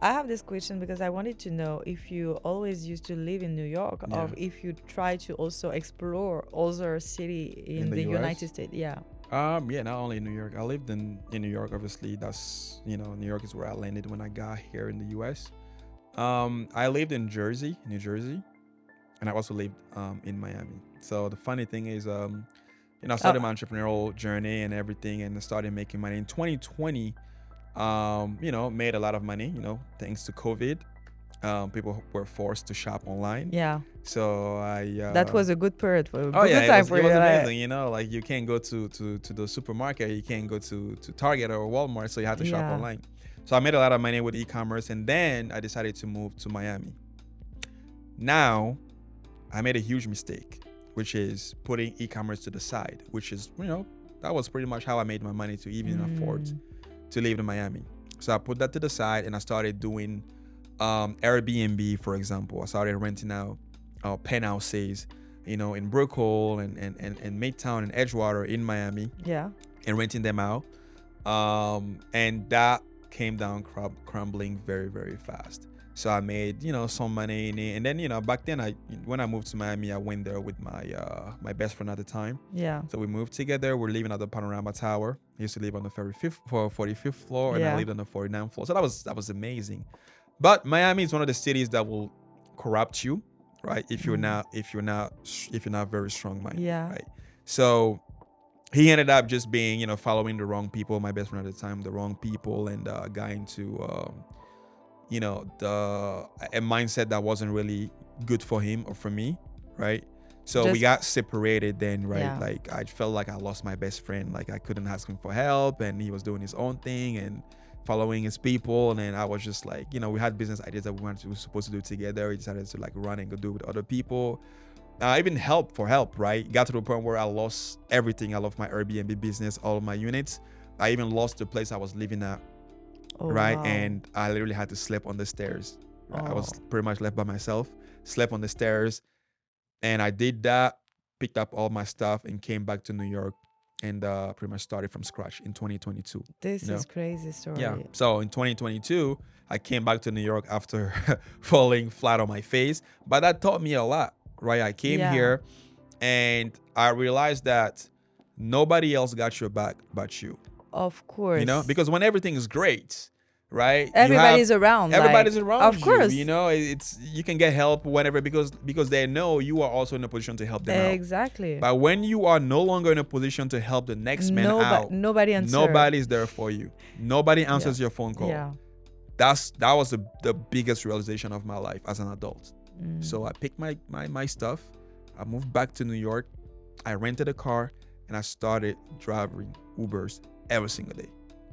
[SPEAKER 1] I have this question because I wanted to know if you always used to live in New York,
[SPEAKER 2] Yeah.
[SPEAKER 1] or if you try to also explore other city in
[SPEAKER 2] the
[SPEAKER 1] the
[SPEAKER 2] US?
[SPEAKER 1] United States. Yeah.
[SPEAKER 2] Yeah, not only in New York. I lived in New York, obviously. That's, New York is where I landed when I got here in the US. I lived in New Jersey, and I also lived in Miami. So the funny thing is, I started my entrepreneurial journey and everything, and I started making money in 2020. Made a lot of money, thanks to COVID. People were forced to shop online.
[SPEAKER 1] Yeah.
[SPEAKER 2] So
[SPEAKER 1] That was a good period for
[SPEAKER 2] Oh
[SPEAKER 1] good
[SPEAKER 2] yeah,
[SPEAKER 1] time
[SPEAKER 2] it
[SPEAKER 1] for
[SPEAKER 2] was
[SPEAKER 1] you. Like,
[SPEAKER 2] amazing. Like you can't go to the supermarket, you can't go to Target or Walmart, so you had to shop
[SPEAKER 1] Yeah.
[SPEAKER 2] online. So I made a lot of money with e-commerce, and then I decided to move to Miami. Now, I made a huge mistake, which is putting e-commerce to the side, which is, that was pretty much how I made my money to even afford to live in Miami. So I put that to the side, and I started doing Airbnb, for example. I started renting out penthouses, in Brooklyn and Midtown and Edgewater in Miami,
[SPEAKER 1] yeah.
[SPEAKER 2] and renting them out. And that came down crumbling very, very fast. So I made, some money in it. And then, back then, when I moved to Miami, I went there with my best friend at the time.
[SPEAKER 1] Yeah.
[SPEAKER 2] So we moved together. We're living at the Panorama Tower. I used to live on the 45th floor, and I
[SPEAKER 1] Yeah.
[SPEAKER 2] lived on the 49th floor. So that was amazing. But Miami is one of the cities that will corrupt you, right? If you're not very strong minded.
[SPEAKER 1] Yeah.
[SPEAKER 2] Right. So he ended up just being, following the wrong people. My best friend at the time, the wrong people, and got into a mindset that wasn't really good for him or for me, right? So we
[SPEAKER 1] Just-
[SPEAKER 2] got separated then, right?
[SPEAKER 1] Yeah.
[SPEAKER 2] Like I felt like I lost my best friend. Like I couldn't ask him for help, and he was doing his own thing and following his people. And then I was just like, we had business ideas that we were supposed to do together. We decided to like run and go do it with other people. Even help, right? Got to the point where I lost everything. I lost my Airbnb business, all of my units. I even lost the place I was living at,
[SPEAKER 1] Oh,
[SPEAKER 2] right?
[SPEAKER 1] wow.
[SPEAKER 2] And I literally had to sleep on the stairs. Right? I was
[SPEAKER 1] Oh.
[SPEAKER 2] pretty much left by myself, slept on the stairs. And I did that, picked up all my stuff, and came back to New York, and pretty much started from scratch in 2022.
[SPEAKER 1] This
[SPEAKER 2] you know?
[SPEAKER 1] is crazy story.
[SPEAKER 2] Yeah. So in 2022, I came back to New York after falling flat on my face. But that taught me a lot, right? I came
[SPEAKER 1] Yeah.
[SPEAKER 2] here, and I realized that nobody else got your back but you.
[SPEAKER 1] Of course.
[SPEAKER 2] Because when everything is great, right?
[SPEAKER 1] Everybody's around.
[SPEAKER 2] Everybody's
[SPEAKER 1] like,
[SPEAKER 2] around
[SPEAKER 1] Of course.
[SPEAKER 2] you. It's you can get help whenever because they know you are also in a position to help them out.
[SPEAKER 1] Exactly.
[SPEAKER 2] But when you are no longer in a position to help the next man out,
[SPEAKER 1] Nobody answers.
[SPEAKER 2] nobody's there for you. Nobody answers your phone call.
[SPEAKER 1] Yeah.
[SPEAKER 2] That was the biggest realization of my life as an adult. So I picked my stuff. I moved back to New York. I rented a car, and I started driving Ubers every single day.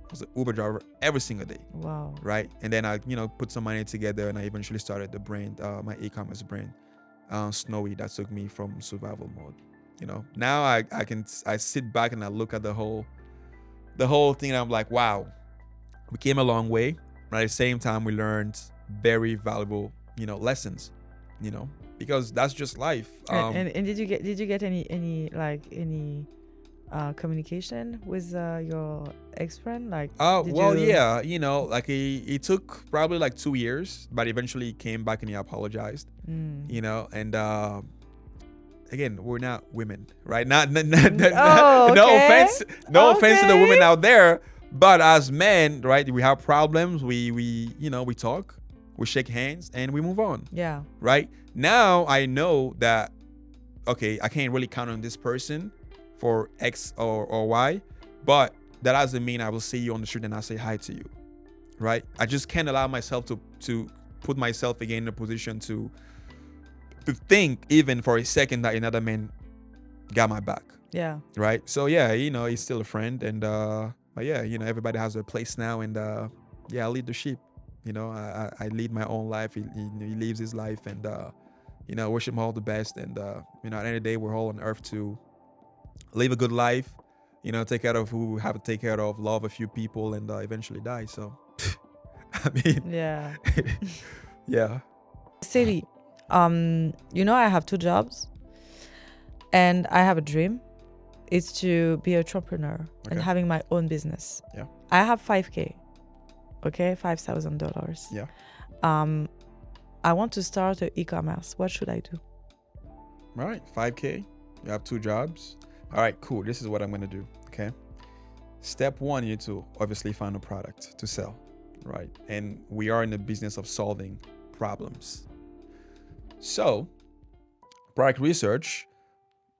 [SPEAKER 2] I was an Uber driver every single day.
[SPEAKER 1] Wow.
[SPEAKER 2] Right. And then I, put some money together, and I eventually started the brand, my e-commerce brand, Snowy, that took me from survival mode. Now I sit back and I look at the whole thing, and I'm like, wow, we came a long way. But at the same time, we learned very valuable, lessons, because that's just life.
[SPEAKER 1] And did you get any communication with your ex-friend? Like, did
[SPEAKER 2] well,
[SPEAKER 1] you-
[SPEAKER 2] yeah, like it took probably like 2 years, but eventually he came back and he apologized, and again, we're not women, right? Not no
[SPEAKER 1] okay.
[SPEAKER 2] offense to the
[SPEAKER 1] Okay.
[SPEAKER 2] women out there, but as men, right, we have problems. We talk, we shake hands, and we move on,
[SPEAKER 1] Yeah.
[SPEAKER 2] right? Now I know that, okay, I can't really count on this person for X or Y, but that doesn't mean I will see you on the street and I'll say hi to you, right? I just can't allow myself to put myself again in a position to think even for a second that another man got my back,
[SPEAKER 1] Yeah.
[SPEAKER 2] right? So yeah, he's still a friend, and but yeah, everybody has their place now, and yeah, I lead the sheep. I lead my own life. He lives his life, and wish him all the best. And at the end of the day, we're all on earth to live a good life. Take care of who we have to take care of, love a few people, and eventually die. So, I mean,
[SPEAKER 1] Yeah.
[SPEAKER 2] yeah.
[SPEAKER 1] Ceddy, I have 2 jobs, and I have a dream. It's to be an entrepreneur and
[SPEAKER 2] Okay.
[SPEAKER 1] having my own business.
[SPEAKER 2] Yeah.
[SPEAKER 1] I have $5,000. Okay, $5,000.
[SPEAKER 2] Yeah.
[SPEAKER 1] I want to start an e-commerce. What should I do?
[SPEAKER 2] All right, 5K. You have 2 jobs. All right, cool. This is what I'm gonna do. Okay. Step 1, you need to obviously find a product to sell, right? And we are in the business of solving problems. So, product research.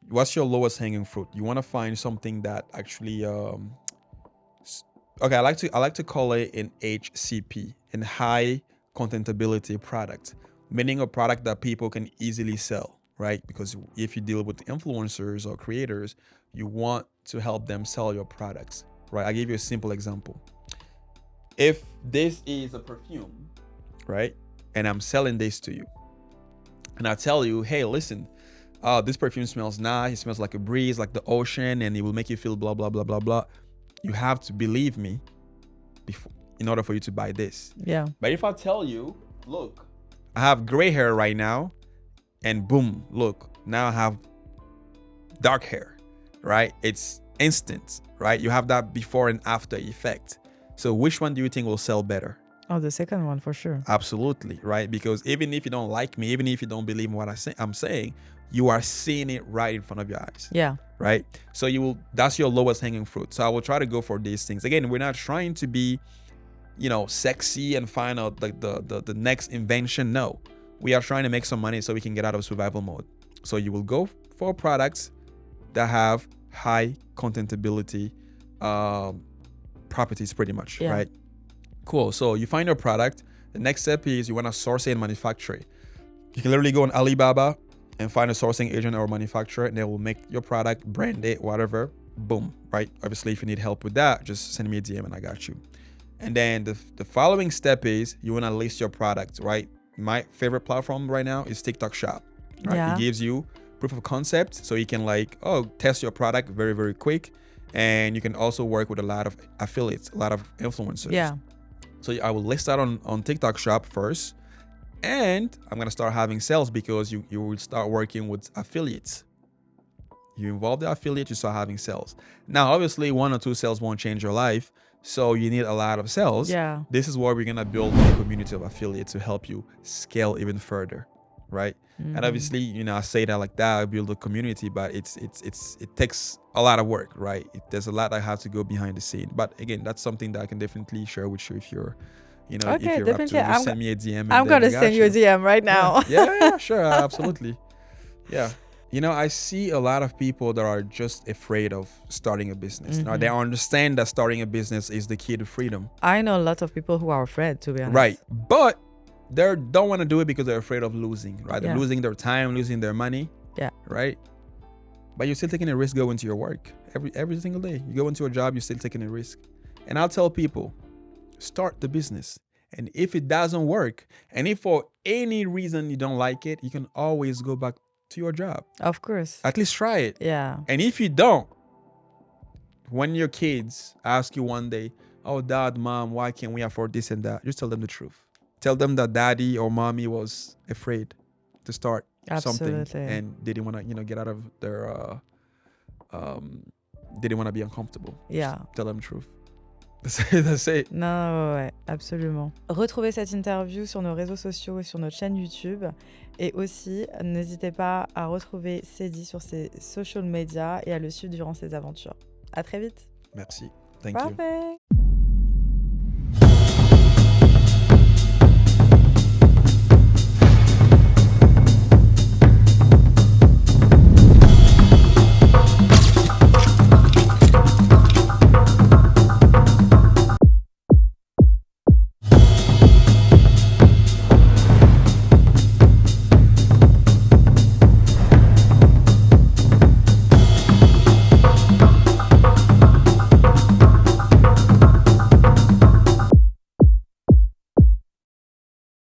[SPEAKER 2] What's your lowest hanging fruit? You want to find something that actually, okay, I like to call it an HCP, an high contentability product, meaning a product that people can easily sell, right? Because if you deal with influencers or creators, you want to help them sell your products, right? I'll give you a simple example. If this is a perfume, right, and I'm selling this to you, and I tell you, hey, listen, this perfume smells nice. It smells like a breeze, like the ocean, and it will make you feel blah, blah, blah, blah, blah. You have to believe me in order for you to buy this.
[SPEAKER 1] Yeah.
[SPEAKER 2] But if I tell you, look, I have gray hair right now, and boom, look, now I have dark hair, right? It's instant, right? You have that before and after effect. So which one do you think will sell better?
[SPEAKER 1] Oh, the second one for sure.
[SPEAKER 2] Absolutely, right? Because even if you don't like me, even if you don't believe in what I'm saying, you are seeing it right in front of your eyes.
[SPEAKER 1] Yeah.
[SPEAKER 2] Right? So that's your lowest hanging fruit. So I will try to go for these things. Again, we're not trying to be, sexy and find out like the next invention. No, we are trying to make some money so we can get out of survival mode. So you will go for products that have high contentability properties pretty much,
[SPEAKER 1] Yeah.
[SPEAKER 2] right? Cool. So you find your product. The next step is you want to source it and manufacture it. You can literally go on Alibaba and find a sourcing agent or manufacturer, and they will make your product, brand it, whatever. Boom, right? Obviously, if you need help with that, just send me a DM and I got you. And then the following step is you want to list your product, right? My favorite platform right now is TikTok Shop. Right?
[SPEAKER 1] Yeah.
[SPEAKER 2] It gives you proof of concept, so you can test your product very, very quick. And you can also work with a lot of affiliates, a lot of influencers.
[SPEAKER 1] Yeah.
[SPEAKER 2] So I will list that on TikTok Shop first, and I'm gonna start having sales because you will start working with affiliates. You involve the affiliate, you start having sales. Now, obviously, 1 or 2 sales won't change your life, so you need a lot of sales.
[SPEAKER 1] Yeah.
[SPEAKER 2] This is where we're gonna build a community of affiliates to help you scale even further, right? And obviously, I say that like that, I build a community, but it takes a lot of work, right? There's a lot I have to go behind the scene. But again, that's something that I can definitely share with you if you're, if
[SPEAKER 1] Okay,
[SPEAKER 2] you're up to
[SPEAKER 1] definitely.
[SPEAKER 2] it. Just send me a DM. And
[SPEAKER 1] I'm
[SPEAKER 2] then
[SPEAKER 1] gonna
[SPEAKER 2] I got
[SPEAKER 1] send you a DM right now.
[SPEAKER 2] Yeah, sure, absolutely. Yeah. I see a lot of people that are just afraid of starting a business. Now, they understand that starting a business is the key to freedom.
[SPEAKER 1] I know a lot of people who are afraid, to be honest.
[SPEAKER 2] Right. But they don't want to do it because they're afraid of losing, right? They're
[SPEAKER 1] Yeah.
[SPEAKER 2] losing their time, losing their money.
[SPEAKER 1] Yeah.
[SPEAKER 2] Right. But you're still taking a risk going to your work every single day. You go into a job, you're still taking a risk. And I'll tell people, start the business. And if it doesn't work, and if for any reason you don't like it, you can always go back to your job.
[SPEAKER 1] Of course.
[SPEAKER 2] At least try it.
[SPEAKER 1] Yeah.
[SPEAKER 2] And if you don't, when your kids ask you one day, oh, dad, mom, why can't we afford this and that? Just tell them the truth. Tell them that daddy or mommy was afraid to start something
[SPEAKER 1] Absolutely.
[SPEAKER 2] and they didn't want to, get out of their didn't want to be uncomfortable.
[SPEAKER 1] Yeah.
[SPEAKER 2] Tell them the truth. That's it.
[SPEAKER 1] Non, ouais, absolument. Retrouvez cette interview sur nos réseaux sociaux et sur notre chaîne YouTube. Et aussi, n'hésitez pas à retrouver Ceddy sur ses social media et à le suivre durant ses aventures. À très vite.
[SPEAKER 2] Merci. Thank you.
[SPEAKER 1] Parfait.